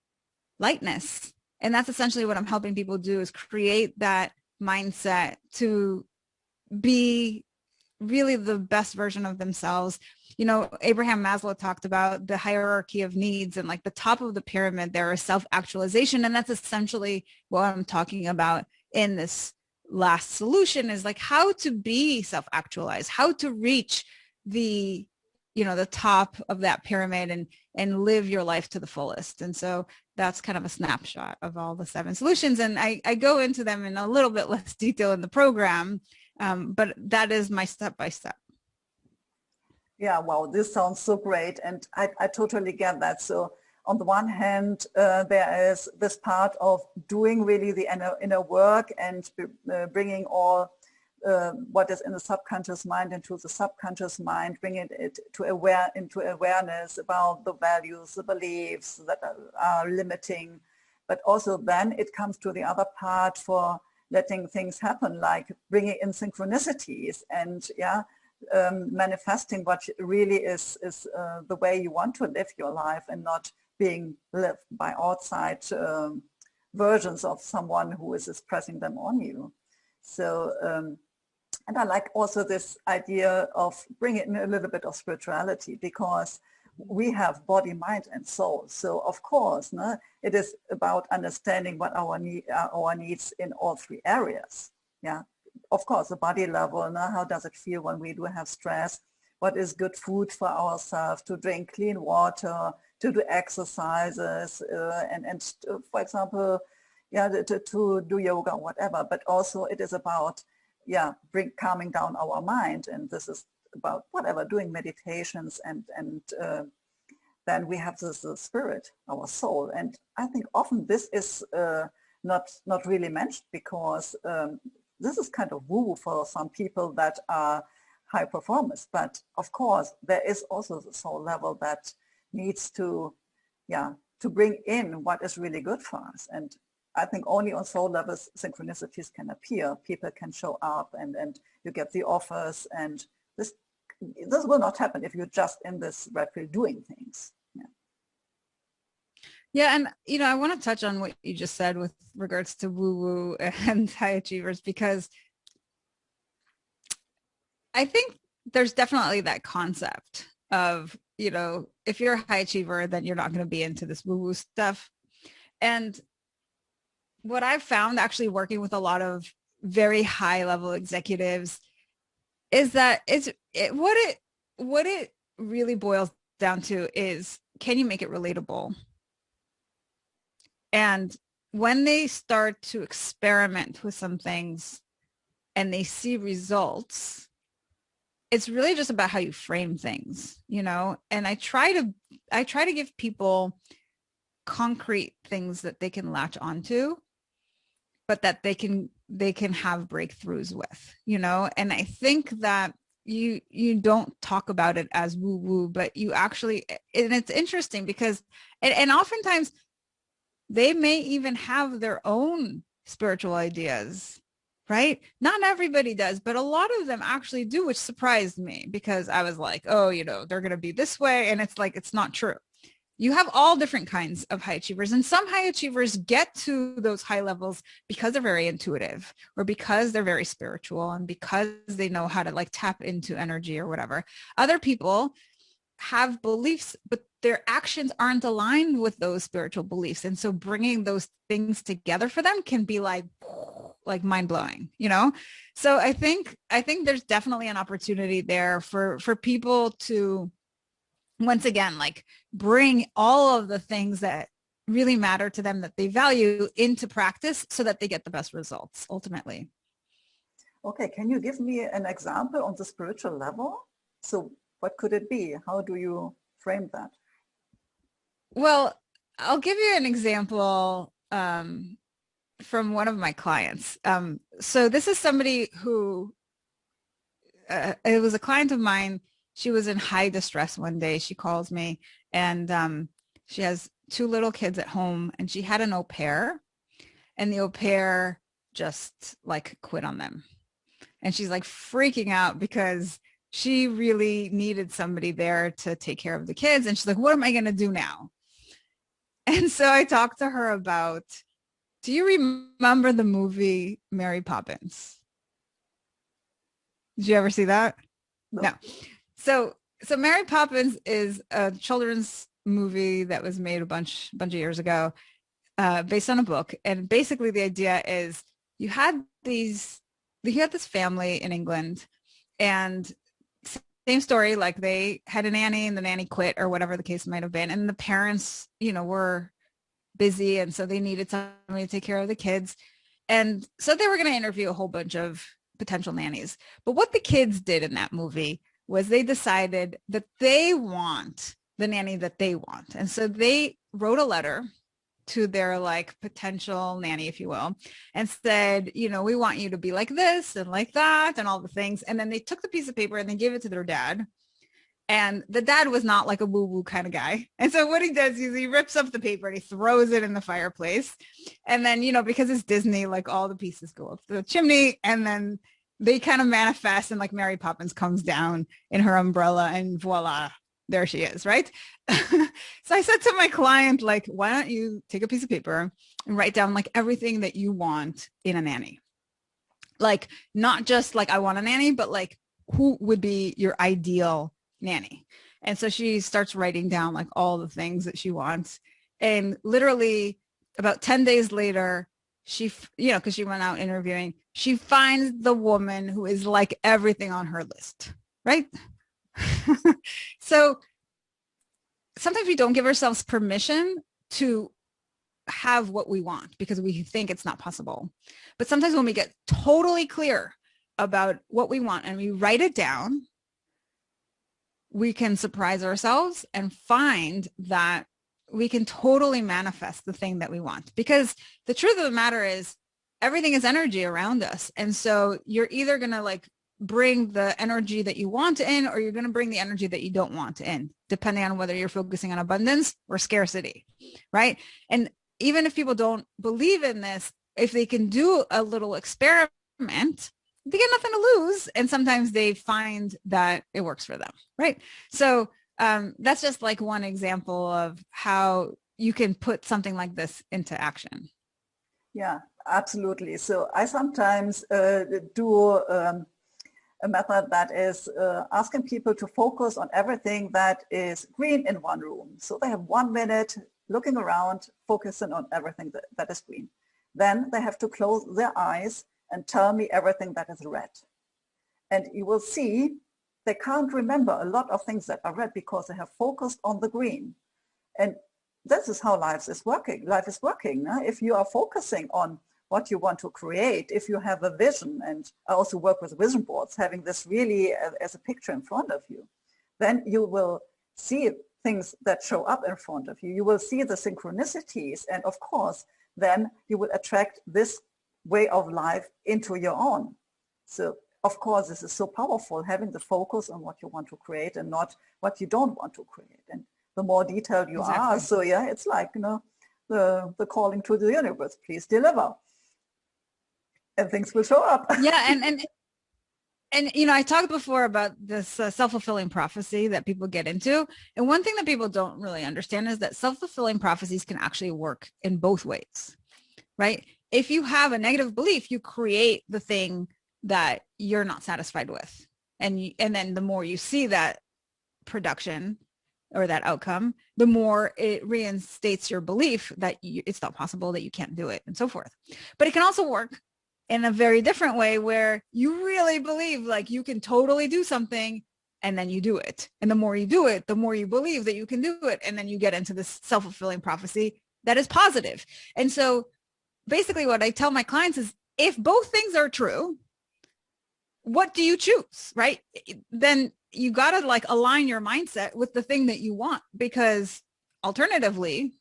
Speaker 2: lightness. And that's essentially what I'm helping people do, is create that mindset to be really the best version of themselves. Abraham Maslow talked about the hierarchy of needs, and like the top of the pyramid, there is self-actualization. And that's essentially what I'm talking about in this last solution, is like how to be self-actualized, how to reach the top of that pyramid and live your life to the fullest. And so that's kind of a snapshot of all the 7 solutions. And I go into them in a little bit less detail in the program, but that is my step-by-step.
Speaker 1: Yeah, wow, this sounds so great. And I totally get that. So on the one hand, there is this part of doing really the inner work and bringing all what is in the subconscious mind into the subconscious mind, bringing it into awareness about the values, the beliefs that are limiting. But also then it comes to the other part for letting things happen, like bringing in synchronicities and manifesting what really is the way you want to live your life, and not being lived by outside versions of someone who is pressing them on you. So, and I like also this idea of bringing in a little bit of spirituality, because we have body, mind, and soul. So of course, it is about understanding what our needs in all 3 areas. Yeah, of course, the body level. How does it feel when we do have stress? What is good food for ourselves? To drink clean water, to do exercises, and for example, to do yoga or whatever. But also, it is about calming down our mind, and this is about whatever, doing meditations, and then we have this spirit, our soul. And I think often this is not really mentioned, because this is kind of woo for some people that are high performers. But of course, there is also the soul level that needs to bring in what is really good for us. And I think only on soul levels synchronicities can appear. People can show up, and you get the offers, and this will not happen if you're just in this red pill doing things.
Speaker 2: Yeah. And, I want to touch on what you just said with regards to woo-woo and high achievers, because I think there's definitely that concept of, if you're a high achiever, then you're not going to be into this woo-woo stuff. And what I've found actually working with a lot of very high level executives is that what it really boils down to is, can you make it relatable? And when they start to experiment with some things and they see results, it's really just about how you frame things, you know? And I try to give people concrete things that they can latch onto, but that they can have breakthroughs with, you know? And I think that you don't talk about it as woo woo, but you actually, and it's interesting because, and oftentimes they may even have their own spiritual ideas, right? Not everybody does, but a lot of them actually do, which surprised me because I was like, oh, you know, they're going to be this way. And it's like, it's not true. You have all different kinds of high achievers, and some high achievers get to those high levels because they're very intuitive or because they're very spiritual and because they know how to like tap into energy or whatever. Other people have beliefs, but their actions aren't aligned with those spiritual beliefs. And so bringing those things together for them can be like mind blowing, you know? So I think there's definitely an opportunity there for people to, once again, like bring all of the things that really matter to them that they value into practice so that they get the best results ultimately.
Speaker 1: Okay, can you give me an example on the spiritual level? So what could it be? How do you frame that?
Speaker 2: Well, I'll give you an example from one of my clients. So this is somebody who, it was a client of mine. She was in high distress one day. She calls me and she has 2 little kids at home and she had an au pair and the au pair just like quit on them. And she's like freaking out because she really needed somebody there to take care of the kids. And she's like, what am I going to do now? And so I talked to her about, do you remember the movie Mary Poppins? Did you ever see that? No. So Mary Poppins is a children's movie that was made a bunch of years ago, based on a book. And basically the idea is you had this family in England, and same story, like they had a nanny and the nanny quit or whatever the case might have been. And the parents, you know, were busy. And so they needed somebody to take care of the kids. And so they were going to interview a whole bunch of potential nannies. But what the kids did in that movie was they decided that they want the nanny that they want. And so they wrote a letter to their like potential nanny, if you will, and said, you know, we want you to be like this and like that and all the things. And then they took the piece of paper and they gave it to their dad. And the dad was not like a woo-woo kind of guy. And so what he does is he rips up the paper and he throws it in the fireplace. And then, you know, because it's Disney, like all the pieces go up the chimney and then they kind of manifest and like Mary Poppins comes down in her umbrella and voila, there she is, right? So I said to my client, like, why don't you take a piece of paper and write down like everything that you want in a nanny? Like not just like I want a nanny, but like who would be your ideal nanny? And so she starts writing down like all the things that she wants. And literally about 10 days later, she, you know, because she went out interviewing, she finds the woman who is like everything on her list, right? So sometimes we don't give ourselves permission to have what we want because we think it's not possible. But sometimes when we get totally clear about what we want and we write it down, we can surprise ourselves and find that we can totally manifest the thing that we want. Because the truth of the matter is everything is energy around us. And so you're either going to like bring the energy that you want in, or you're going to bring the energy that you don't want in, depending on whether you're focusing on abundance or scarcity, right? And even if people don't believe in this, if they can do a little experiment, they get nothing to lose. And sometimes they find that it works for them, right? So that's just like one example of how you can put something like this into action.
Speaker 1: Yeah, absolutely. So I sometimes do a method that is asking people to focus on everything that is green in one room. So they have 1 minute looking around, focusing on everything that is green. Then they have to close their eyes and tell me everything that is red. And you will see they can't remember a lot of things that are red because they have focused on the green. And this is how life is working. Life is working. If you are focusing on what you want to create, if you have a vision, and I also work with vision boards, having this really as a picture in front of you, then you will see things that show up in front of you. You will see the synchronicities. And of course, then you will attract this way of life into your own. So of course, this is so powerful, having the focus on what you want to create and not what you don't want to create. And the more detailed you are, so yeah, it's like, the calling to the universe, please deliver. And things will show up.
Speaker 2: Yeah, and I talked before about this self-fulfilling prophecy that people get into. And one thing that people don't really understand is that self-fulfilling prophecies can actually work in both ways, right? If you have a negative belief, you create the thing that you're not satisfied with. And then the more you see that production or that outcome, the more it reinstates your belief that it's not possible, that you can't do it, and so forth. But it can also work in a very different way where you really believe like you can totally do something, and then you do it. And the more you do it, the more you believe that you can do it. And then you get into this self-fulfilling prophecy that is positive. And so basically what I tell my clients is, if both things are true, what do you choose, right? Then you got to like align your mindset with the thing that you want, because alternatively,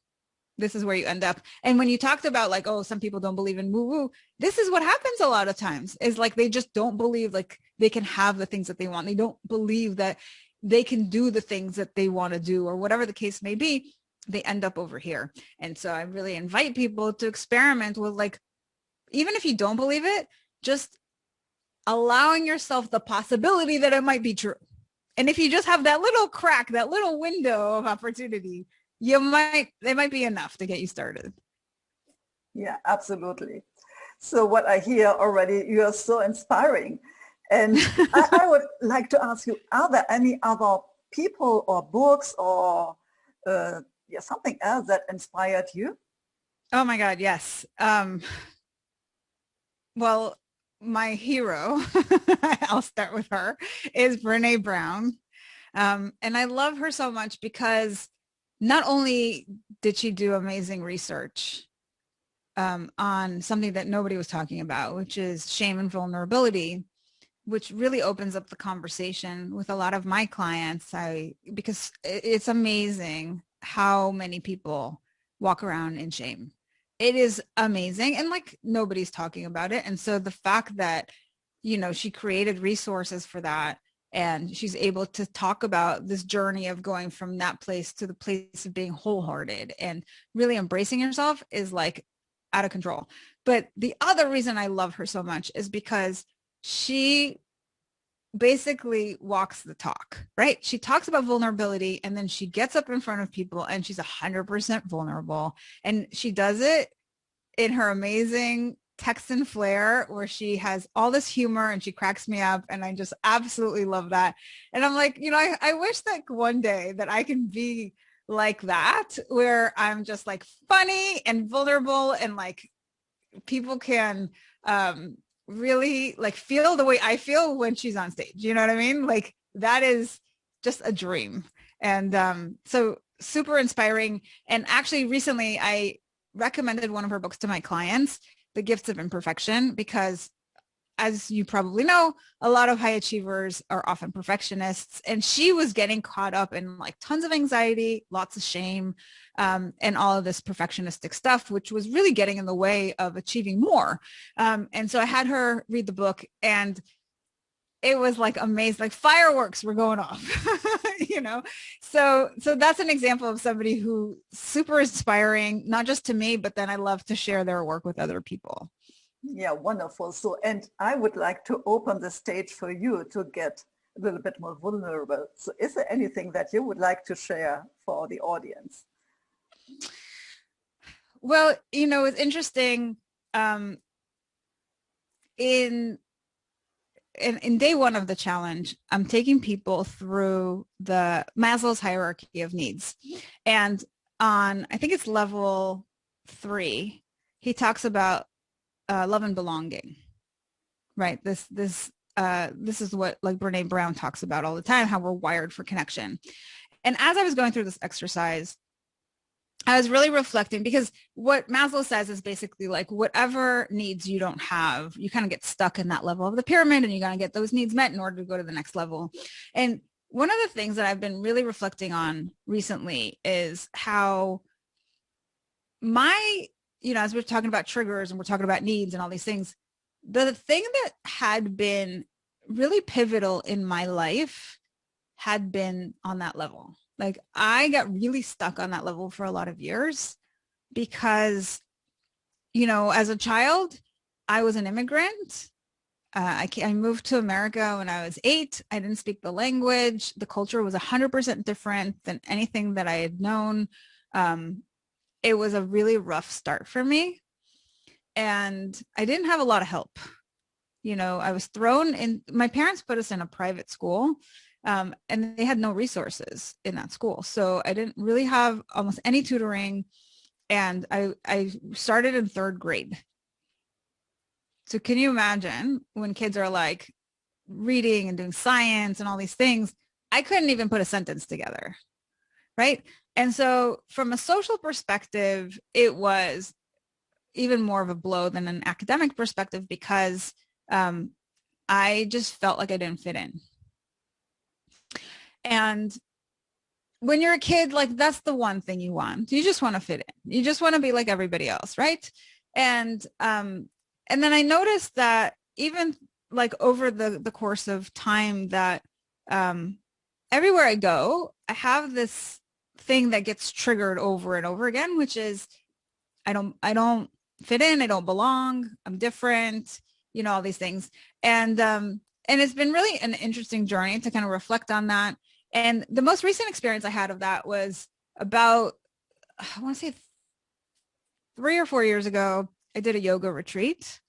Speaker 2: this is where you end up. And when you talked about like, oh, some people don't believe in woo-woo, this is what happens a lot of times, is like they just don't believe like they can have the things that they want. They don't believe that they can do the things that they want to do, or whatever the case may be. They end up over here. And so I really invite people to experiment with, like, even if you don't believe it, just allowing yourself the possibility that it might be true. And if you just have that little crack, that little window of opportunity, it might be enough to get you started.
Speaker 1: Yeah, absolutely. So what I hear already, you are so inspiring. And I would like to ask you, are there any other people or books or something else that inspired you?
Speaker 2: Oh my God, yes. Well, my hero, I'll start with her, is Brene Brown. And I love her so much because not only did she do amazing research on something that nobody was talking about, which is shame and vulnerability, which really opens up the conversation with a lot of my clients, because it's amazing how many people walk around in shame. It is amazing. And like nobody's talking about it. And so the fact that, she created resources for that, and she's able to talk about this journey of going from that place to the place of being wholehearted and really embracing yourself, is like out of control. But the other reason I love her so much is because she basically walks the talk, right? She talks about vulnerability, and then she gets up in front of people and she's 100% vulnerable. And she does it in her amazing Texan flair, where she has all this humor and she cracks me up. And I just absolutely love that. And I'm like, I wish that one day that I can be like that, where I'm just like funny and vulnerable, and like people can really like feel the way I feel when she's on stage. You know what I mean? Like that is just a dream. And so super inspiring. And actually recently I recommended one of her books to my clients, The Gifts of Imperfection, because as you probably know, a lot of high achievers are often perfectionists, and she was getting caught up in like tons of anxiety, lots of shame, and all of this perfectionistic stuff, which was really getting in the way of achieving more. And so I had her read the book, and it was like amazing, like fireworks were going off, So that's an example of somebody who super inspiring, not just to me, but then I love to share their work with other people.
Speaker 1: Yeah, wonderful. So, and I would like to open the stage for you to get a little bit more vulnerable. So is there anything that you would like to share for the audience?
Speaker 2: Well, it's interesting. In day one of the challenge, I'm taking people through the Maslow's hierarchy of needs. And on, I think it's level 3, he talks about love and belonging, right? This this is what like Brene Brown talks about all the time, how we're wired for connection. And as I was going through this exercise, I was really reflecting, because what Maslow says is basically like whatever needs you don't have, you kind of get stuck in that level of the pyramid, and you got to get those needs met in order to go to the next level. And one of the things that I've been really reflecting on recently is how as we're talking about triggers and we're talking about needs and all these things, the thing that had been really pivotal in my life had been on that level. Like I got really stuck on that level for a lot of years because, as a child, I was an immigrant. I moved to America when I was 8. I didn't speak the language. The culture was 100% different than anything that I had known. It was a really rough start for me. And I didn't have a lot of help. I was thrown in, my parents put us in a private school. And they had no resources in that school. So I didn't really have almost any tutoring. And I started in 3rd grade. So can you imagine when kids are like reading and doing science and all these things, I couldn't even put a sentence together, right? And so from a social perspective, it was even more of a blow than an academic perspective, because I just felt like I didn't fit in. And when you're a kid, like that's the one thing you want. You just want to fit in. You just want to be like everybody else, right? And then I noticed that even like over the course of time that everywhere I go, I have this thing that gets triggered over and over again, which is I don't fit in, I don't belong, I'm different, all these things. And it's been really an interesting journey to kind of reflect on that. And the most recent experience I had of that was about, I want to say 3 or 4 years ago. I did a yoga retreat.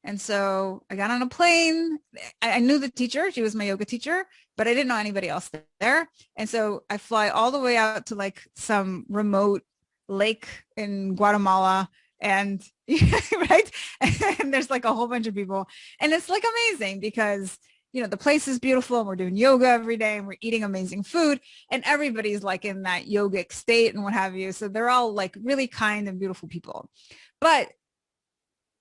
Speaker 2: And so I got on a plane. I knew the teacher. She was my yoga teacher, but I didn't know anybody else there. And so I fly all the way out to like some remote lake in Guatemala, and right. And there's like a whole bunch of people, and it's like amazing because the place is beautiful and we're doing yoga every day and we're eating amazing food and everybody's like in that yogic state and what have you. So they're all like really kind and beautiful people, but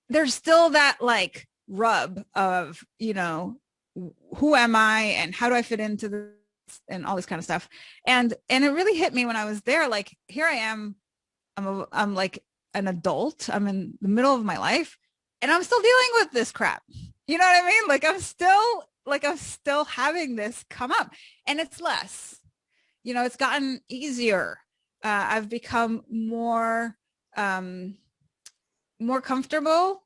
Speaker 2: there's still that like rub of, who am I and how do I fit into this and all this kind of stuff. And it really hit me when I was there. Like, here I am, I'm like an adult. I'm in the middle of my life and I'm still dealing with this crap. You know what I mean? Like I'm still having this come up, and it's less, it's gotten easier. I've become more comfortable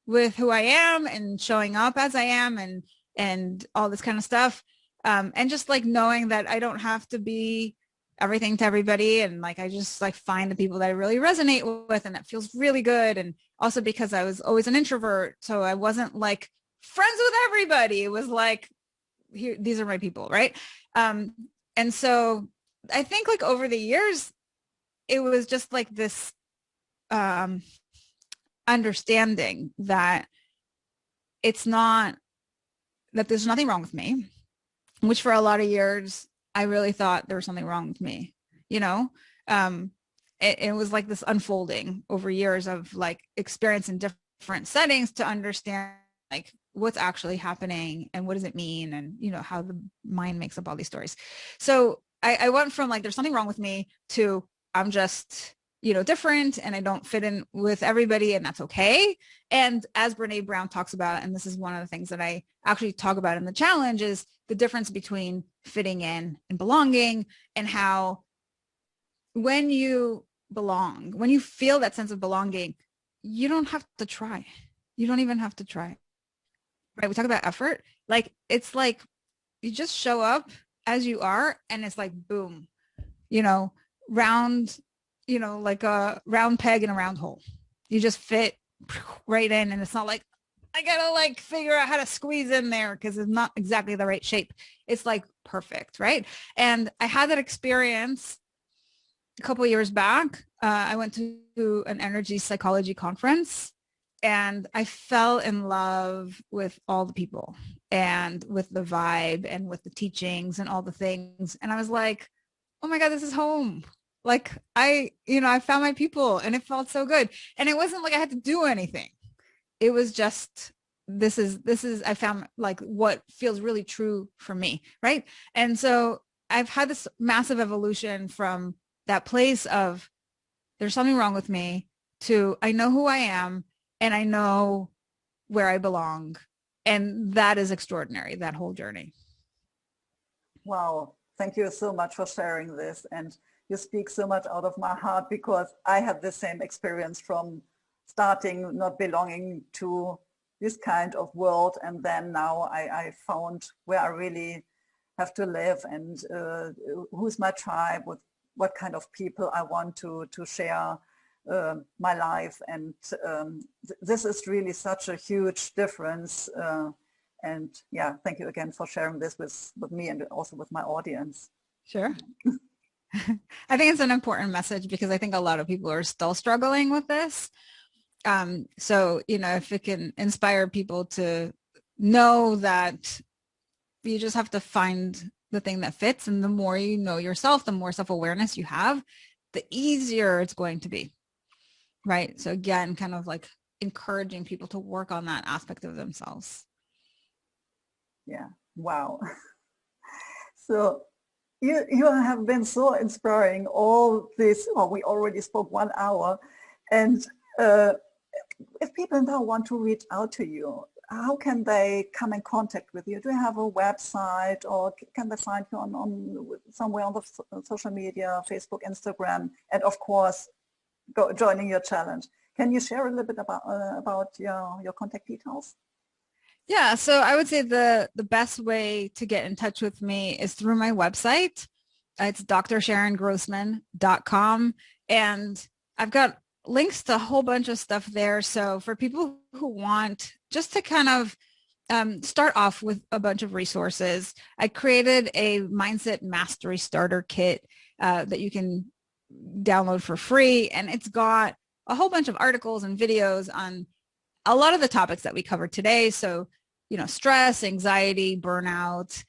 Speaker 2: with who I am and showing up as I am and all this kind of stuff. And just like knowing that I don't have to be everything to everybody. And like, I just like find the people that I really resonate with, and that feels really good. And also because I was always an introvert, so I wasn't like friends with everybody. It was like, here, these are my people. Right. And so I think like over the years, it was just like this, understanding that there's nothing wrong with me, which for a lot of years, I really thought there was something wrong with me, it was like this unfolding over years of like experience in different settings to understand like what's actually happening and what does it mean, and how the mind makes up all these stories. So I went from like there's something wrong with me to I'm just different and I don't fit in with everybody, and that's okay. And as Brene Brown talks about, and this is one of the things that I actually talk about in the challenge, is the difference between fitting in and belonging, and how when you belong, when you feel that sense of belonging, you don't have to try. You don't even have to try. Right? We talk about effort. Like, it's like you just show up as you are, and it's like, boom, round, like a round peg in a round hole. You just fit right in, and it's not like I gotta like figure out how to squeeze in there because it's not exactly the right shape. It's like perfect, right? And I had that experience a couple of years back. I went to an energy psychology conference, And I fell in love with all the people and with the vibe and with the teachings and all the things. And I was like, oh my God, this is home. Like I found my people and it felt so good. And it wasn't like I had to do anything. It was just, I found like what feels really true for me. Right. And so I've had this massive evolution from that place of there's something wrong with me to I know who I am and I know where I belong. And that is extraordinary, that whole journey.
Speaker 1: Wow. Thank you so much for sharing this. And you speak so much out of my heart, because I had the same experience from starting not belonging to this kind of world. And then now I found where I really have to live and who's my tribe, with what kind of people I want to share my life. And this is really such a huge difference. And yeah, thank you again for sharing this with me and also with my audience.
Speaker 2: Sure. I think it's an important message because I think a lot of people are still struggling with this. So, if it can inspire people to know that you just have to find the thing that fits. And the more you know yourself, the more self-awareness you have, the easier it's going to be. Right. So again, kind of like encouraging people to work on that aspect of themselves.
Speaker 1: Yeah. Wow. So you have been so inspiring all this. Well, we already spoke 1 hour. And if people now want to reach out to you, how can they come in contact with you? Do you have a website, or can they find you on somewhere on the social media, Facebook, Instagram, and of course, joining your challenge? Can you share a little bit about your contact details?
Speaker 2: Yeah, so I would say the best way to get in touch with me is through my website. It's drsharongrossman.com. And I've got links to a whole bunch of stuff there. So for people who want just to kind of start off with a bunch of resources, I created a mindset mastery starter kit that you can download for free. And it's got a whole bunch of articles and videos on a lot of the topics that we covered today. So, stress, anxiety, burnout,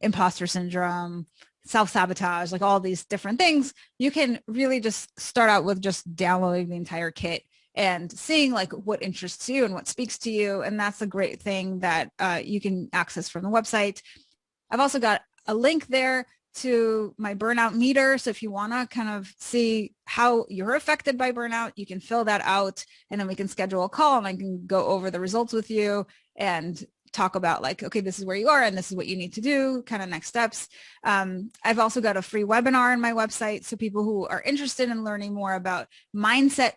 Speaker 2: imposter syndrome, self-sabotage, like all these different things. You can really just start out with just downloading the entire kit and seeing like what interests you and what speaks to you. And that's a great thing that you can access from the website. I've also got a link there to my Burnout Meter. So if you want to kind of see how you're affected by burnout, you can fill that out and then we can schedule a call and I can go over the results with you and talk about like, okay, this is where you are and this is what you need to do, kind of next steps. I've also got a free webinar on my website. So people who are interested in learning more about mindset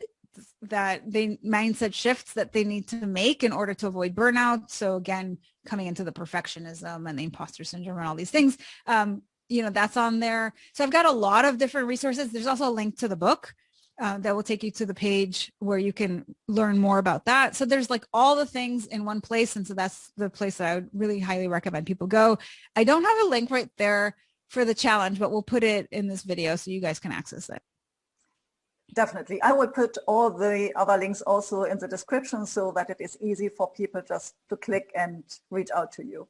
Speaker 2: shifts that they need to make in order to avoid burnout. So again, coming into the perfectionism and the imposter syndrome and all these things, that's on there. So I've got a lot of different resources. There's also a link to the book that will take you to the page where you can learn more about that. So there's like all the things in one place. And so that's the place that I would really highly recommend people go. I don't have a link right there for the challenge, but we'll put it in this video so you guys can access it.
Speaker 1: Definitely. I will put all the other links also in the description so that it is easy for people just to click and reach out to you.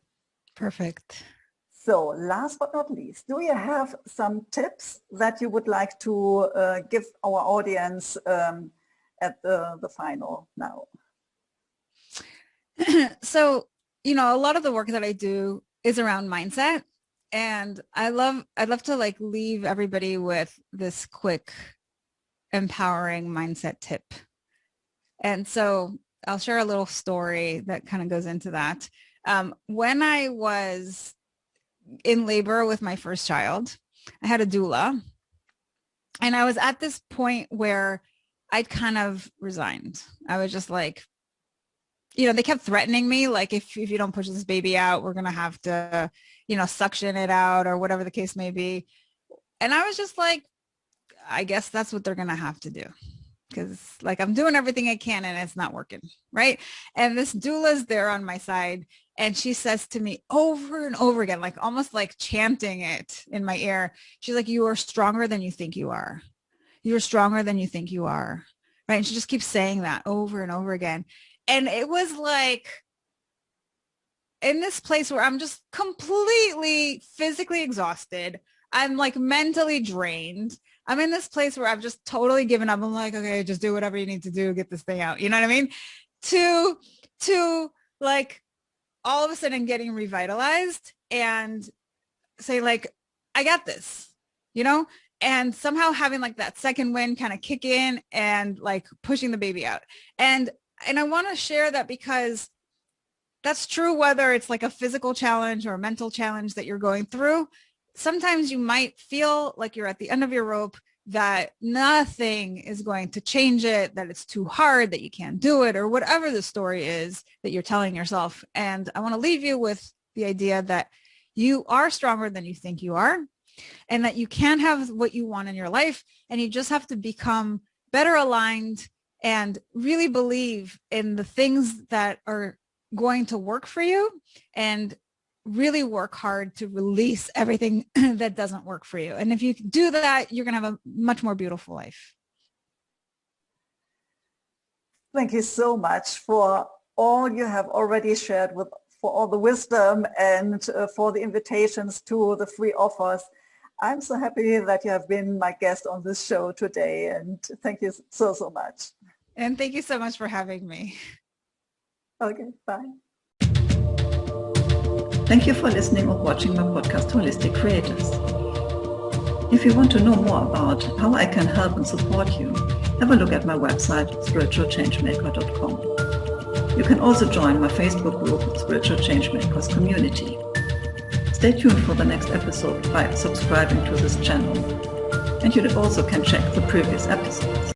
Speaker 2: Perfect.
Speaker 1: So last but not least, do you have some tips that you would like to give our audience at the final now?
Speaker 2: So, a lot of the work that I do is around mindset. And I'd love to like leave everybody with this quick empowering mindset tip. And so I'll share a little story that kind of goes into that. When I was in labor with my first child, I had a doula, and I was at this point where I'd kind of resigned. I was just like, they kept threatening me, like, if you don't push this baby out, we're going to have to, suction it out or whatever the case may be. And I was just like, I guess that's what they're going to have to do, because like I'm doing everything I can and it's not working. Right. And this doula's there on my side. And she says to me over and over again, like almost like chanting it in my ear. She's like, you are stronger than you think you are. You're stronger than you think you are. right? And she just keeps saying that over and over again. And it was like in this place where I'm just completely physically exhausted. I'm like mentally drained. I'm in this place where I've just totally given up. I'm like, okay, just do whatever you need to do, get this thing out. You know what I mean? To like all of a sudden getting revitalized and say like, I got this, you know, and somehow having like that second wind kind of kick in and like pushing the baby out. And I want to share that because that's true, whether it's like a physical challenge or a mental challenge that you're going through. Sometimes you might feel like you're at the end of your rope, that nothing is going to change it, that it's too hard, that you can't do it, or whatever the story is that you're telling yourself. And I want to leave you with the idea that you are stronger than you think you are, and that you can have what you want in your life. And you just have to become better aligned and really believe in the things that are going to work for you, and really work hard to release everything that doesn't work for you. And if you do that, you're going to have a much more beautiful life.
Speaker 1: Thank you so much for all you have already shared, for all the wisdom and for the invitations to the free offers. I'm so happy that you have been my guest on this show today, and thank you so much.
Speaker 2: And thank you so much for having me.
Speaker 1: Okay, bye. Thank you for listening or watching my podcast, Holistic Creators. If you want to know more about how I can help and support you, have a look at my website, Spiritual-Changemaker.com. You can also join my Facebook group, Spiritual-Changemakers-Community. Stay tuned for the next episode by subscribing to this channel. And you also can check the previous episodes.